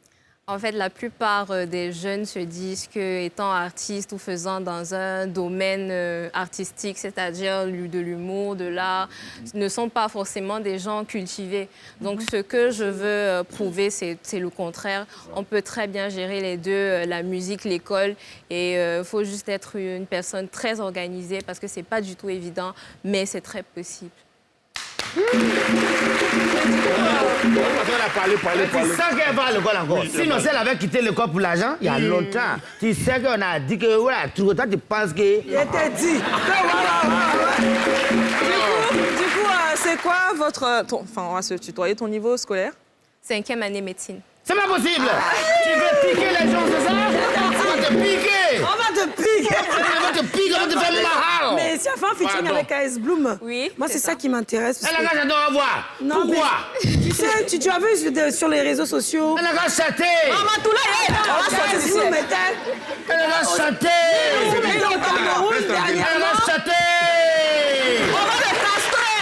En fait, la plupart des jeunes se disent qu'étant artiste ou faisant dans un domaine artistique, c'est-à-dire de l'humour, de l'art, ne sont pas forcément des gens cultivés. Donc, ce que je veux prouver, c'est le contraire. On peut très bien gérer les deux, la musique, l'école, et il faut juste être une personne très organisée parce que c'est pas du tout évident, mais c'est très possible. Tu sais qu'elle va à l'école encore. Sinon, si elle avait quitté l'école pour l'argent, il y a longtemps. Tu sais qu'on a dit que, voilà, tu penses que... Il était dit. Du coup, c'est quoi votre... Enfin, on va se tutoyer, ton niveau scolaire? 5e année médecine. C'est pas possible. Tu veux piquer les gens, c'est ça? On va te piquer. On va te piquer. On va te piquer, on va te faire mal. Mais si elle fait un featuring avec AS Bloom, oui, moi, c'est ça qui m'intéresse. Elle a qu'à chanter, on va voir. Non, pourquoi? Tu sais, tu as vu sur les réseaux sociaux. Elle a qu'à chanter. Elle a chanté. Elle a chanté. On va le castrer.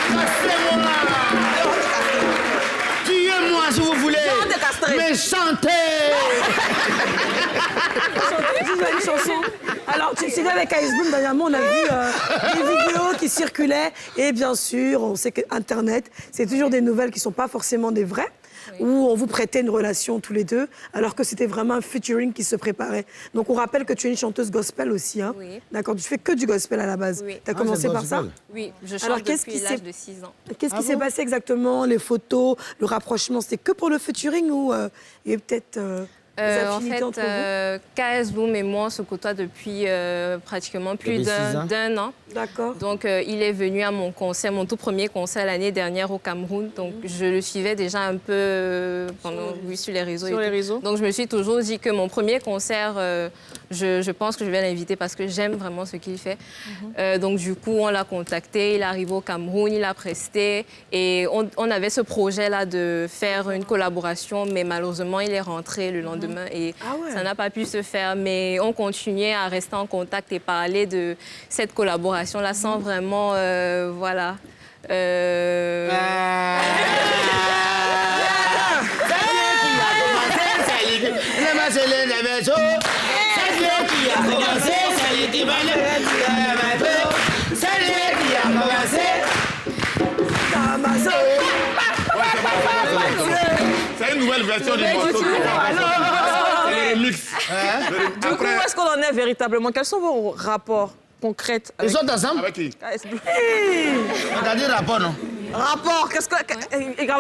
Castrez-moi. Tuez-moi si vous voulez. Mais chantez. Une chanson. Alors, tu sais, avec AS Bloom, dernièrement, on a vu des vidéos qui circulaient. Et bien sûr, on sait qu'Internet, c'est toujours des nouvelles qui ne sont pas forcément des vraies. Oui. Où on vous prêtait une relation tous les deux, alors que c'était vraiment un featuring qui se préparait. Donc, on rappelle que tu es une chanteuse gospel aussi. Hein? Oui. D'accord, tu fais que du gospel à la base. Oui. Tu as commencé par ça? Oui, je chante depuis l'âge de 6 ans. Qu'est-ce qui s'est passé exactement? Les photos, le rapprochement, c'était que pour le featuring ou il y a peut-être... en fait, KS Bloom et moi, on se côtoie depuis pratiquement plus d'un an. D'accord. Donc, il est venu à mon concert, mon tout premier concert l'année dernière au Cameroun. Donc, je le suivais déjà un peu sur les réseaux. Sur les réseaux. Donc, je me suis toujours dit que mon premier concert, je pense que je vais l'inviter parce que j'aime vraiment ce qu'il fait. Donc, du coup, on l'a contacté, il est arrivé au Cameroun, il a presté. Et on avait ce projet-là de faire une collaboration, mais malheureusement, il est rentré le lendemain. Et ça n'a pas pu se faire, mais on continuait à rester en contact et parler de cette collaboration-là sans vraiment, voilà. C'est une nouvelle version du morceau. C'est le remix. Du coup, où est-ce qu'on en est véritablement? Quels sont vos rapports concrets? Ils sont ensemble? Avec qui? On a dit rapport, non? Rapport, qu'est-ce que...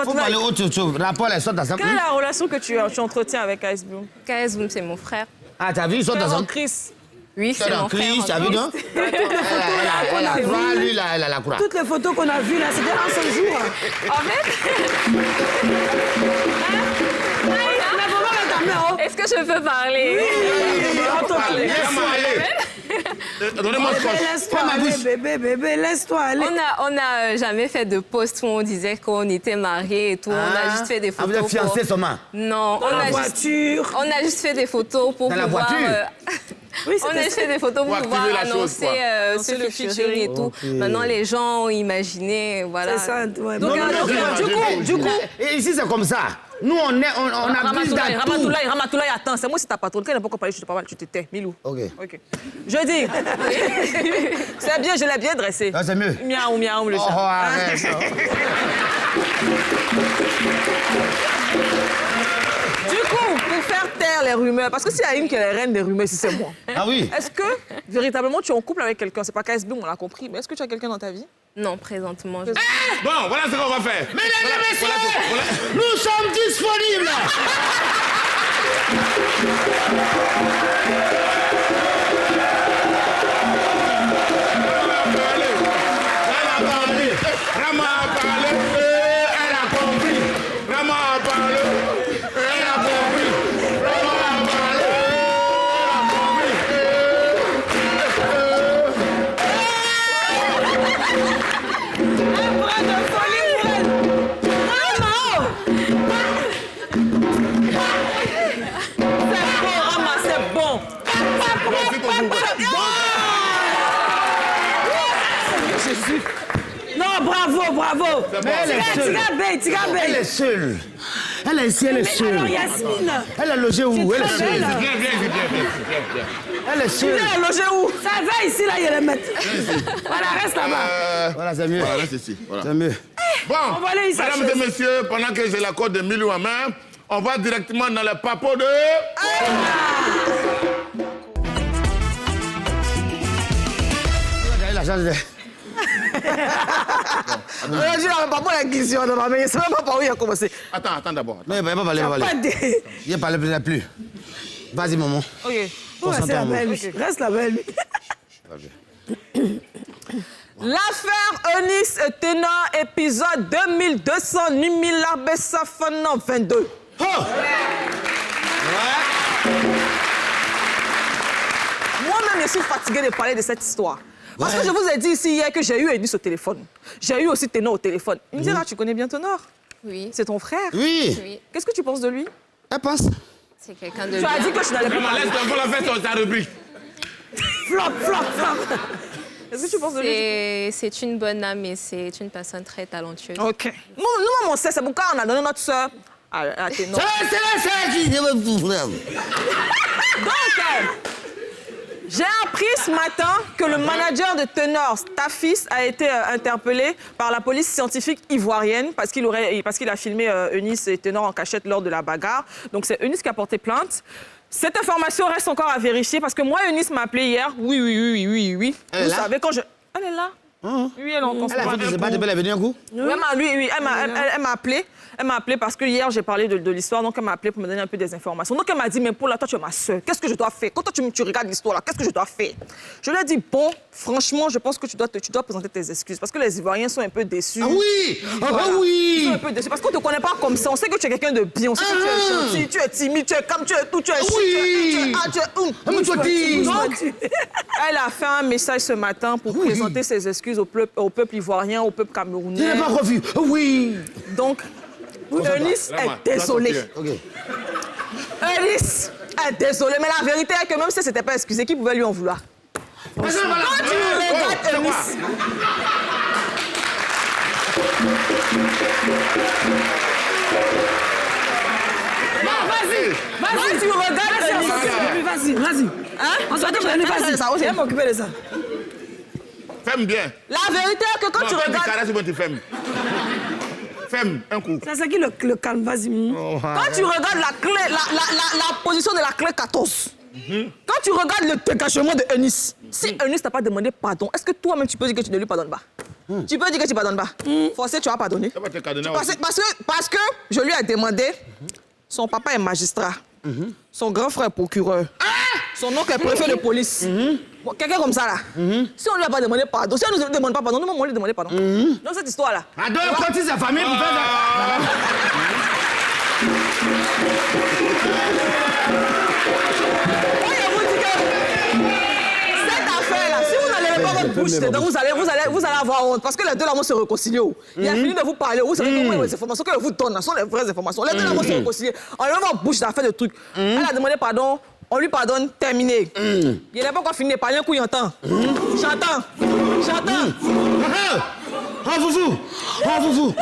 Faut parler autre chose. Rapport, ils sont ensemble. Quelle est la relation que tu entretiens avec KS Bloom? KS Bloom, c'est mon frère. Ah, t'as vu, ils sont ensemble? Chris. Oui, c'est mon frère. Chris, t'as vu, non? Elle a croix, lui, elle a la croix. Toutes les photos qu'on a vues, là, c'était un seul jour. En fait... Est-ce que je peux parler? Oui, on peut parler. Donnez-moi ce scotch. Laisse-toi aller, bébé, laisse-toi aller. On n'a jamais fait de post où on disait qu'on était mariés et tout. On a juste fait des photos. Vous êtes fiancés seulement? Non. Dans la voiture. On a juste fait des photos pour pouvoir... Dans la voiture? Oui, on a fait des photos pour pouvoir annoncer ce featuring et tout. Maintenant, les gens ont imaginé, voilà. C'est ça, ouais. Donc, du coup, et ici, c'est comme ça. Nous, on a plus d'atouts. Ramatoulaye, attends, c'est moi, c'est ta patronne. Quand il n'a pas parlé, je te parle, tu te tais. Milou. OK. Je dis. C'est bien, je l'ai bien dressé. Ah, c'est mieux. Miaou, miaou, le chat. Oh, arrête. Du coup, pour faire taire les rumeurs, parce que s'il y a une qui est la reine des rumeurs, c'est moi. Ah oui? Est-ce que, véritablement, tu es en couple avec quelqu'un? C'est pas KSB, on l'a compris, mais est-ce que tu as quelqu'un dans ta vie? Non, présentement. Bon, voilà ce qu'on va faire. Mesdames et messieurs, nous sommes disponibles. Rama a parlé, elle a compris. Rama a parlé, elle a compris. Rama a parlé, Un bras de folie pour elle. Rama! C'est bon, Rama, c'est bon. Jésus. Non, bravo. Mais elle est seule. Elle est seule. Elle est ici, elle est seule. Alors, Yasmine. Elle est logée où? Elle est seule. Viens. Elle est seule. Elle est logée où? Ça va ici, là, il y a les mettre. Voilà, reste là-bas. Voilà, c'est mieux. Voilà, reste ici. Voilà. C'est mieux. Bon, On va aller, mesdames et messieurs, pendant que j'ai l'accord de Milou en main, on va directement dans le papo de... La chance de... Je n'avais pas la question, mais je ne sais même pas par où il a commencé. Attends d'abord. Non, il va pas parler, il va parler. Il va parler plus. Vas-y, maman. OK. Reste là-bas, lui. Reste là-bas, lui. L'affaire Eunice et Ténor, épisode 2200, Numila Bessafanan 22. Oh! Moi-même, je suis fatiguée de parler de cette histoire. Parce que je vous ai dit ici hier que j'ai eu Eunice au téléphone. J'ai eu aussi Ténor au téléphone. Il me dit là, tu connais bien Ténor? Oui. C'est ton frère? Oui. Qu'est-ce que tu penses de lui? Elle pense. C'est quelqu'un de Tu as dit que je n'allais pas parler. Laisse on va faire sa rubrique. Flop. Qu'est-ce que tu penses de lui? C'est une bonne âme et c'est une personne très talentueuse. OK. Nous, on sait, c'est pourquoi on a donné notre sœur à Ténor. C'est la sœur qui... Donc, j'ai appris ce matin que le manager de Ténor, Staffis, a été interpellé par la police scientifique ivoirienne parce qu'il a filmé Eunice et Ténor en cachette lors de la bagarre. Donc, c'est Eunice qui a porté plainte. Cette information reste encore à vérifier parce que moi, Eunice m'a appelé hier. Oui. Vous savez, quand je... Elle est là. Oui, elle est encore. Elle a fait des battes, elle est venue un coup? Oui, elle m'a appelé. Elle m'a appelé parce que hier, j'ai parlé de l'histoire, donc elle m'a appelé pour me donner un peu des informations. Donc elle m'a dit, mais Paula, toi, tu es ma soeur. Qu'est-ce que je dois faire? Quand toi, tu regardes l'histoire, là, qu'est-ce que je dois faire? Je lui ai dit, bon, franchement, je pense que tu dois présenter tes excuses parce que les Ivoiriens sont un peu déçus. Ah oui! Voilà. Ah oui! Ils sont un peu déçus parce qu'on ne te connaît pas comme ça. On sait que tu es quelqu'un de bien, on sait que tu es gentil, tu es timide, tu es calme, tu es tout, tu es oui! Donc, elle a fait un message ce matin pour présenter ses excuses au peuple ivoirien, au peuple camerounais. Je n'ai pas revu. Oui! Donc, Eunice est désolée. Eunice est désolée, mais la vérité est que même si elle ne s'était pas excusée, qui pouvait lui en vouloir? Quand tu regardes Eunice... Vas-y, tu regardes Eunice. Vas-y. Hein? On s'en vas-y. Viens m'occuper de ça. Femme bien. La vérité est que quand tu regardes... Femme, un coup. C'est ça qui le calme, vas-y. Quand tu regardes la clé, la position de la clé 14, quand tu regardes le dégagement de Eunice, si Eunice t'a pas demandé pardon, est-ce que toi-même tu peux dire que tu ne lui pardonnes pas? Tu peux dire que tu ne pardonnes pas? Forcé, tu vas pardonner. Parce que je lui ai demandé, son papa est magistrat, son grand frère est procureur, son oncle est préfet de police. Bon, quelqu'un comme ça, là. Si on ne lui a pas demandé pardon, si on ne nous demande pas pardon, nous, on lui demande pardon. Donc, cette histoire-là. À deux côtés de sa famille, vous faites ça. Moi, je vous dis que cette affaire-là, bouche dedans, vous allez avoir honte. Parce que les deux là vont se réconcilier. Il a fini de vous parler. Vous savez comment les informations qu'elle vous donne sont les vraies informations. Les deux là vont se réconcilier. En levant bouche, ça fait des trucs. Elle a demandé pardon. On lui pardonne, terminé. Il n'a pas encore fini de parler, un coup il entend. J'entends. Ah, Foufou.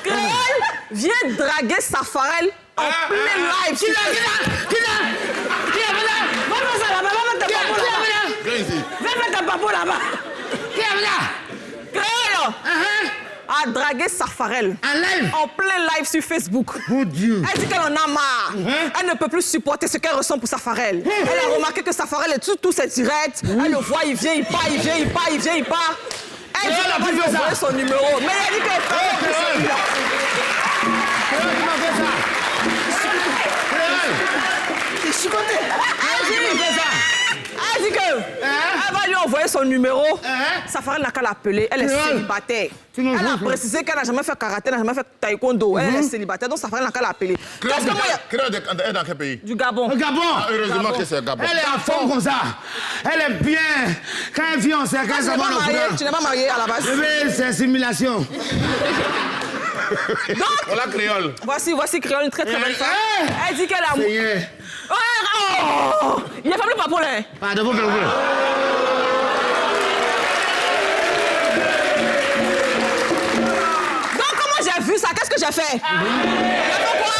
Créole vient draguer Safarel en plein live. Qui l'a Va mettre ta papo là-bas. Qui est là? Créole a dragué Safarel en plein live sur Facebook. Oh Dieu. Elle dit qu'elle en a marre. Elle ne peut plus supporter ce qu'elle ressent pour Safarel. Elle a remarqué que Safarel est tous ses directs. Elle le voit, il vient, il part. Elle dit qu'elle va lui envoyer son numéro. Mais elle a dit qu'elle fait celui-là. Je suis content. Elle dit qu'elle va lui envoyer son numéro. Safarel n'a qu'à l'appeler. Elle est célibataire. Elle a précisé qu'elle n'a jamais fait karaté, n'a jamais fait taekwondo. Elle est célibataire, donc Safarel n'a qu'à l'appeler. Créole est dans quel pays? Du Gabon. Au Gabon. Heureusement que c'est le Gabon. Elle est à fond comme ça. Elle est bien. Quand elle vient, on sait qu'elle s'en va le courant. Tu n'es pas mariée à la base. C'est simulation. Donc, voilà Créole. Voici Créole, une très très belle femme. Elle dit qu'elle a... Oh, il a fait le papolin. Pardon, vous. Donc, comment j'ai vu ça? Qu'est-ce que j'ai fait? J'ai fait quoi?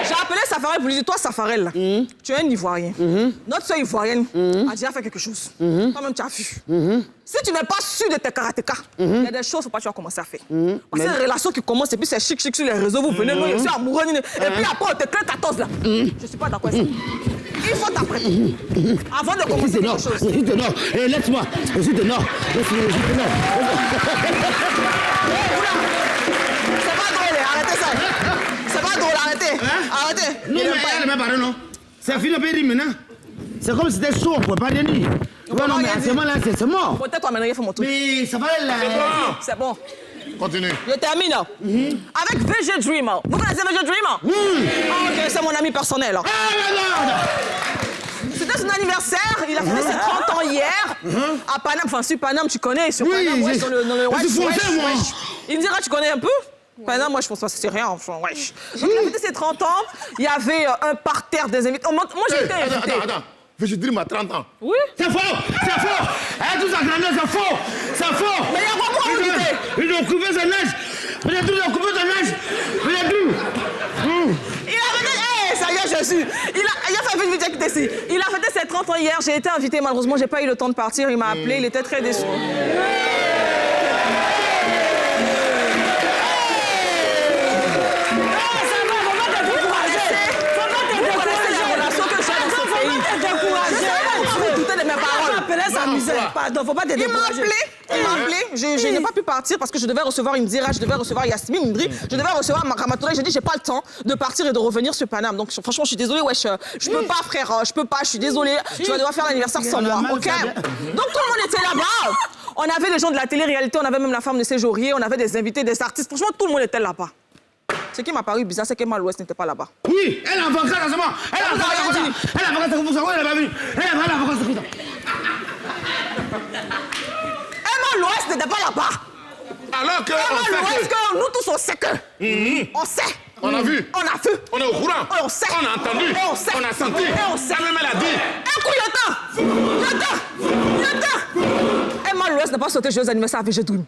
J'ai appelé Safarel pour lui dire, toi Safarel, là, tu es un Ivoirien. Notre soeur ivoirienne a déjà fait quelque chose. Toi-même, tu as vu. Si tu n'es pas sûr de tes karatékas, il y a des choses que tu vas commencer à faire. Parce que c'est une relation qui commence et puis c'est chic sur les réseaux, vous venez, nous, je suis amoureux. Et puis après, on te crée 14 là. Je suis pas d'accord avec ça. Il faut t'apprêter. Avant de commencer quelque chose. Je suis de nord. Laisse-moi. Je suis de nord. C'est pas drôle, arrêtez ça. C'est pas drôle, arrêtez. Arrêtez. Non, mais pardon, non. C'est fini de payer maintenant. C'est comme si c'était chaud, on ne peut pas rien dire. Ouais, non, mais actuellement, là, c'est mort. Peut-être toi, maintenant, il faut mon truc. Mais ça va, là. C'est bon. Continue. Je termine. Avec VG Dreamer. Vous connaissez VG Dreamer? Oui. Ah, ok, c'est mon ami personnel. Ah, non. C'était son anniversaire. Il a fêté ses 30 ans hier. À Paname. Enfin, sur Paname, tu connais. Sur Paname, ouais, dans le wesh. Il me dira, tu connais un peu? Paname, moi, je pense que c'est rien. Enfin, wesh. Donc, il a fêté ses 30 ans. Il y avait un parterre des invités. Moi, j'ai été invité. Attends. VG Dreamer a 30 ans. Oui. C'est faux. Elle tout ça grandeur, c'est faux. Mais il y a quoi pour inviter? Ils ont coupé son âge. Il a coupé son âge. Il a tout. Il a fêté... ça y est, je suis. Il a fait vite quitter ici. Il a fêté ses 30 ans hier. J'ai été invité. Malheureusement, j'ai pas eu le temps de partir. Il m'a appelé. Il était très déçu. Pardon, faut pas te décourager. Il m'a appelé. Je n'ai pas pu partir parce que je devais recevoir Indira, je devais recevoir Yasmine Indri, je devais recevoir Ramatoulaye. J'ai dit, j'ai pas le temps de partir et de revenir sur Paname. Donc, franchement, je suis désolée, wesh. Je peux pas, frère. Je peux pas, je suis désolée. Tu vas devoir faire l'anniversaire sans moi, ok? Donc, tout le monde était là-bas. On avait des gens de la télé-réalité, on avait même la femme de Séjourier, on avait des invités, des artistes. Franchement, tout le monde était là-bas. Ce qui m'a paru bizarre, c'est qu'Emma Louest n'était pas là-bas. Oui, elle a un avocat dans ce moment. Elle a un avocat dans ce moment. Elle a un avocat dans ce moment. Elle a pas vu. Elle a un avocat dans ce moment. Emma Louest n'était pas là-bas. Alors que Emma Louest, nous tous on sait que. On sait. On a vu. On a vu. On est au courant. On sait. On a entendu. On sait. On a senti. On sait. Même elle a dit. Un coup, Yata. Emma Louest n'a pas sauté joyeux anniversaire à VG Dream.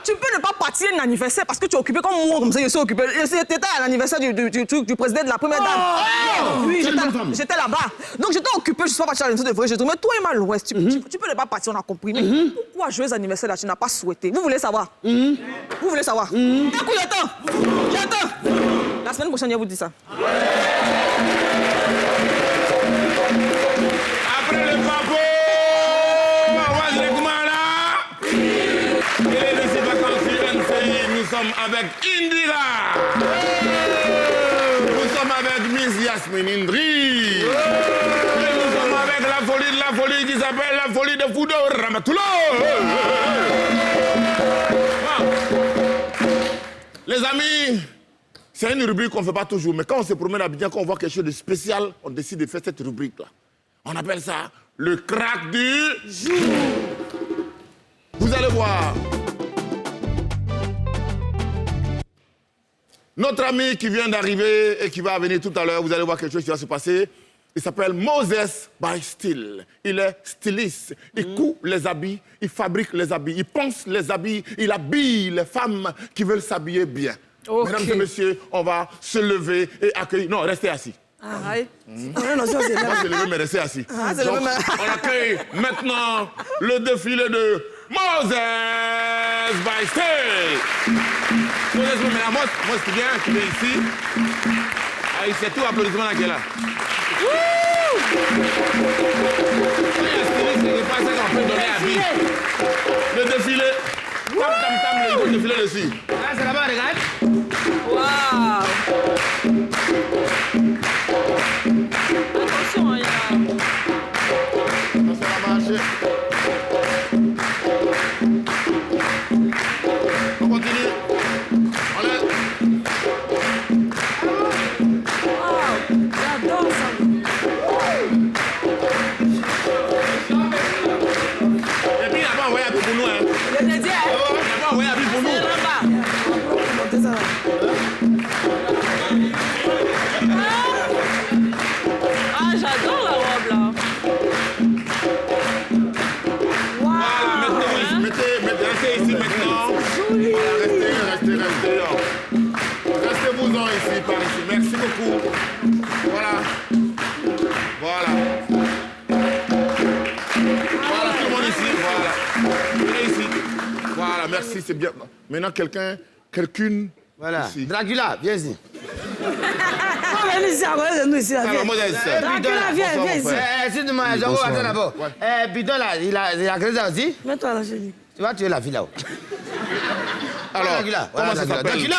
Tu peux ne pas partir à l'anniversaire parce que tu es occupé comme moi, comme ça, je suis occupé. C'était à l'anniversaire du président de la première dame. Oui, j'étais là-bas. Donc j'étais occupé, je ne suis pas partie à l'anniversaire de vrai. Mais toi, Emma Louest, tu peux ne pas partir, on a compris. Mais pourquoi joyeux anniversaire là, tu n'as pas souhaité? Vous voulez savoir? Vous voulez savoir? Un coup, j'attends. La semaine prochaine, je vous dis ça. Après le papo, nous sommes avec Indira. Nous sommes avec Miss Yasmine Indri. Et nous sommes avec la folie qui s'appelle la folie de Foudo Ramatoulaye. Mes amis, c'est une rubrique qu'on ne fait pas toujours, mais quand on se promène à Abidjan, quand on voit quelque chose de spécial, on décide de faire cette rubrique-là. On appelle ça le crack du jour. Vous allez voir. Notre ami qui vient d'arriver et qui va venir tout à l'heure, vous allez voir quelque chose qui va se passer. Il s'appelle Moses by Style. Il est styliste. Il coud les habits, il fabrique les habits, il pense les habits, il habille les femmes qui veulent s'habiller bien. Okay. Mesdames et messieurs, on va se lever et accueillir... Non, restez assis. Ah, on va se lever, mais restez assis. Donc, on accueille maintenant le défilé de Moses by Style. Moses, moi, c'est bien, tu viens ici. Ah, c'est tout applaudissement là qui est là. Le défilé. Le défilé dessus. Ah, c'est là-bas, regarde. Waouh. Attention, il y a... Ça va marcher. On continue. Allez. J'adore ça. Et puis, il n'a pas envoyé un peu pour nous. Hein. Il a dit, il n'a pas envoyé un peu pour nous. Ah, j'adore la robe là. Wow. Voilà, restez ici maintenant. Voilà, restez. Restez-vous-en ici, par ici. Merci beaucoup. Voilà, tout le monde ici, voilà. Venez ici. Voilà, merci, c'est bien. Maintenant, quelqu'une... Voilà. Ici. Dracula, viens ici. Alors, Moses. Dracula, viens ici. Excuse-moi, Jean-Paul, attends d'abord. Bidon là, il a créé ça aussi? Mets-toi là, chérie. Tu vois, tu es la fille là-haut. Alors, Dracula, comment ça s'appelle? Dracula!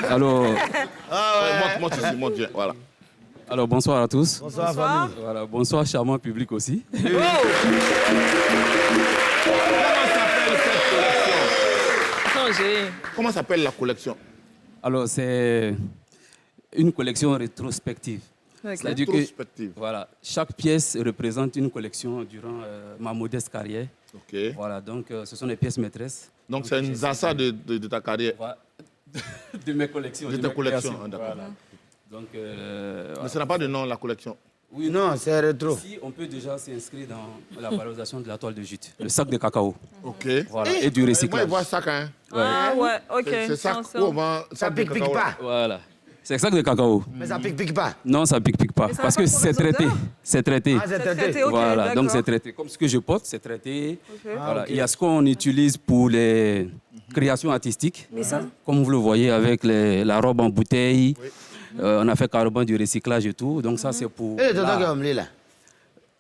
Alors, monte ici, monte, viens, voilà. Alors, bonsoir à tous. Bonsoir, famille. Voilà, bonsoir, charmant public aussi. Comment s'appelle la collection? Alors, c'est une collection rétrospective. C'est-à-dire que voilà, chaque pièce représente une collection durant ma modeste carrière. Okay. Voilà, donc ce sont des pièces maîtresses. Donc c'est une zassa de ta carrière? Voilà. De mes collections. De tes collections, d'accord. Voilà. Donc, mais ça n'a pas de nom, la collection? Oui, non, c'est rétro. Ici, on peut déjà s'inscrire dans la valorisation de la toile de jute, le sac de cacao. Ok. Voilà, et du recyclage. Moi, je vois sac, hein. Ouais. Ah ouais, ok. C'est sac où on vend ça pique pas. Voilà. C'est sac de cacao. Mais ça pique pas. Non, ça pique pas. Parce que c'est traité. C'est traité. Ah, c'est traité. Okay, voilà, donc c'est traité. Comme ce que je porte, c'est traité. Okay. Voilà. Il y a ce qu'on utilise pour les créations artistiques. Comme vous le voyez avec la robe en bouteille. Oui. On a fait carrément du recyclage et tout. Donc ça, c'est pour... Et le tonton qui est au milieu là?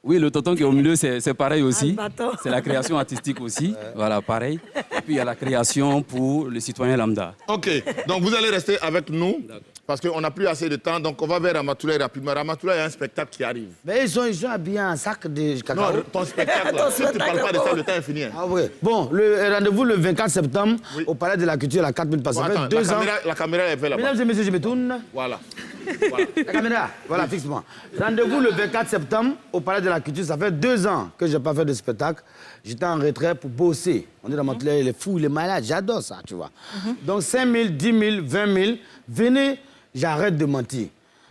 Oui, le tonton qui est au milieu, c'est pareil aussi. C'est la création artistique aussi. Voilà, pareil. Et puis il y a la création pour le citoyen lambda. Ok, donc vous allez rester avec nous. Parce qu'on n'a plus assez de temps, donc on va vers Ramatoulaye rapidement. Ramatoulaye, il y a un spectacle qui arrive. Mais ils sont habillés en sac de cacao. Non, ton spectacle, si tu ne parles pas de ça, le temps est fini. Ah oui. Bon, le rendez-vous le 24 septembre au Palais de la Culture, à 4000 personnes. Bon, attends, la caméra est faite là-bas. Mesdames et messieurs, je me tourne. Voilà. La caméra, voilà, fixe-moi. Rendez-vous le 24 septembre au Palais de la Culture. Ça fait 2 ans que je n'ai pas fait de spectacle. J'étais en retrait pour bosser. On est dans Ramatoulaye, il est fou, il est malade. J'adore ça, tu vois. Donc 5 000, 10 000, 20 000, venez. J'arrête de mentir.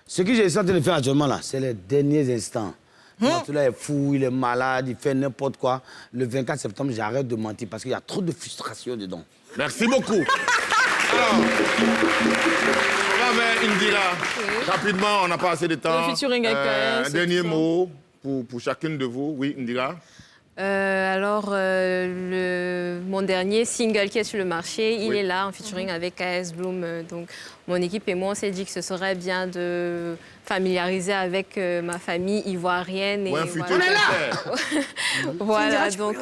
Ce que j'ai tenté de faire actuellement là, c'est les derniers instants. Là est fou, il est malade, il fait n'importe quoi. Le 24 septembre, j'arrête de mentir parce qu'il y a trop de frustration dedans. Merci beaucoup. Alors, on va vers Indira. Rapidement, on n'a pas assez de temps. Le featuring avec un dernier mot pour chacune de vous. Oui, Indira. Mon dernier single qui est sur le marché, il est là en featuring avec KS Bloom. Donc, mon équipe et moi, on s'est dit que ce serait bien de familiariser avec ma famille ivoirienne. Et un futur voilà, donc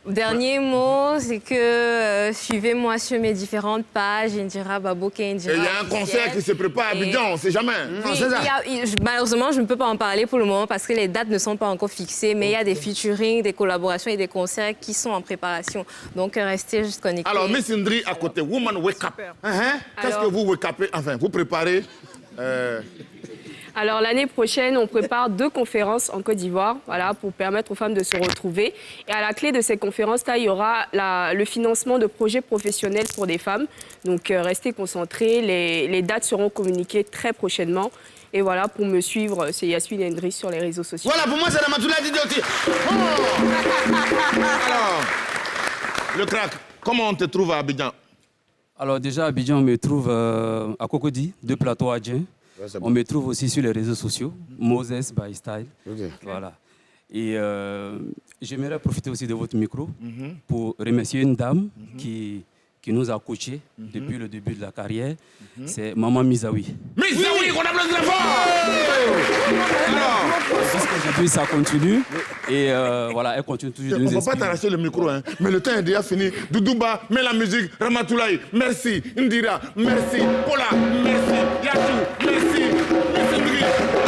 Dernier mot, c'est que suivez-moi sur mes différentes pages, Indira Baboke, Indira. Et il y a un concert qui se prépare à Abidjan, on ne sait jamais. Oui, malheureusement, je ne peux pas en parler pour le moment parce que les dates ne sont pas encore fixées, mais il y a des featuring, des collaborations et des concerts qui sont en préparation. Donc, restez juste connectés. Alors, Miss Indri, à côté, Woman Wake Up. Qu'est-ce que vous wake upez, enfin, vous préparez Alors, l'année prochaine, on prépare 2 conférences en Côte d'Ivoire, voilà, pour permettre aux femmes de se retrouver. Et à la clé de ces conférences-là, il y aura le financement de projets professionnels pour des femmes. Donc, restez concentrés. Les dates seront communiquées très prochainement. Et voilà, pour me suivre, c'est Yasmine Indri sur les réseaux sociaux. Voilà, pour moi, c'est Ramatoulaye Didoti. Alors, le crack, comment on te trouve à Abidjan? Alors, déjà, à Abidjan, on me trouve à Cocody, 2 plateaux à Djen. On me trouve aussi sur les réseaux sociaux, Moses by Style. Voilà. Et j'aimerais profiter aussi de votre micro pour remercier une dame qui nous a coachés depuis le début de la carrière. C'est Maman Misawi. Misawi, qu'on applaudit fort. Aujourd'hui, ça continue. Et voilà, elle continue toujours de nous inspirer. On ne va pas t'arracher le micro, hein, mais le temps est déjà fini. Doudouba, mets la musique. Ramatoulaye, merci. Indira, merci. Paula, merci. Yassou, merci. Merci.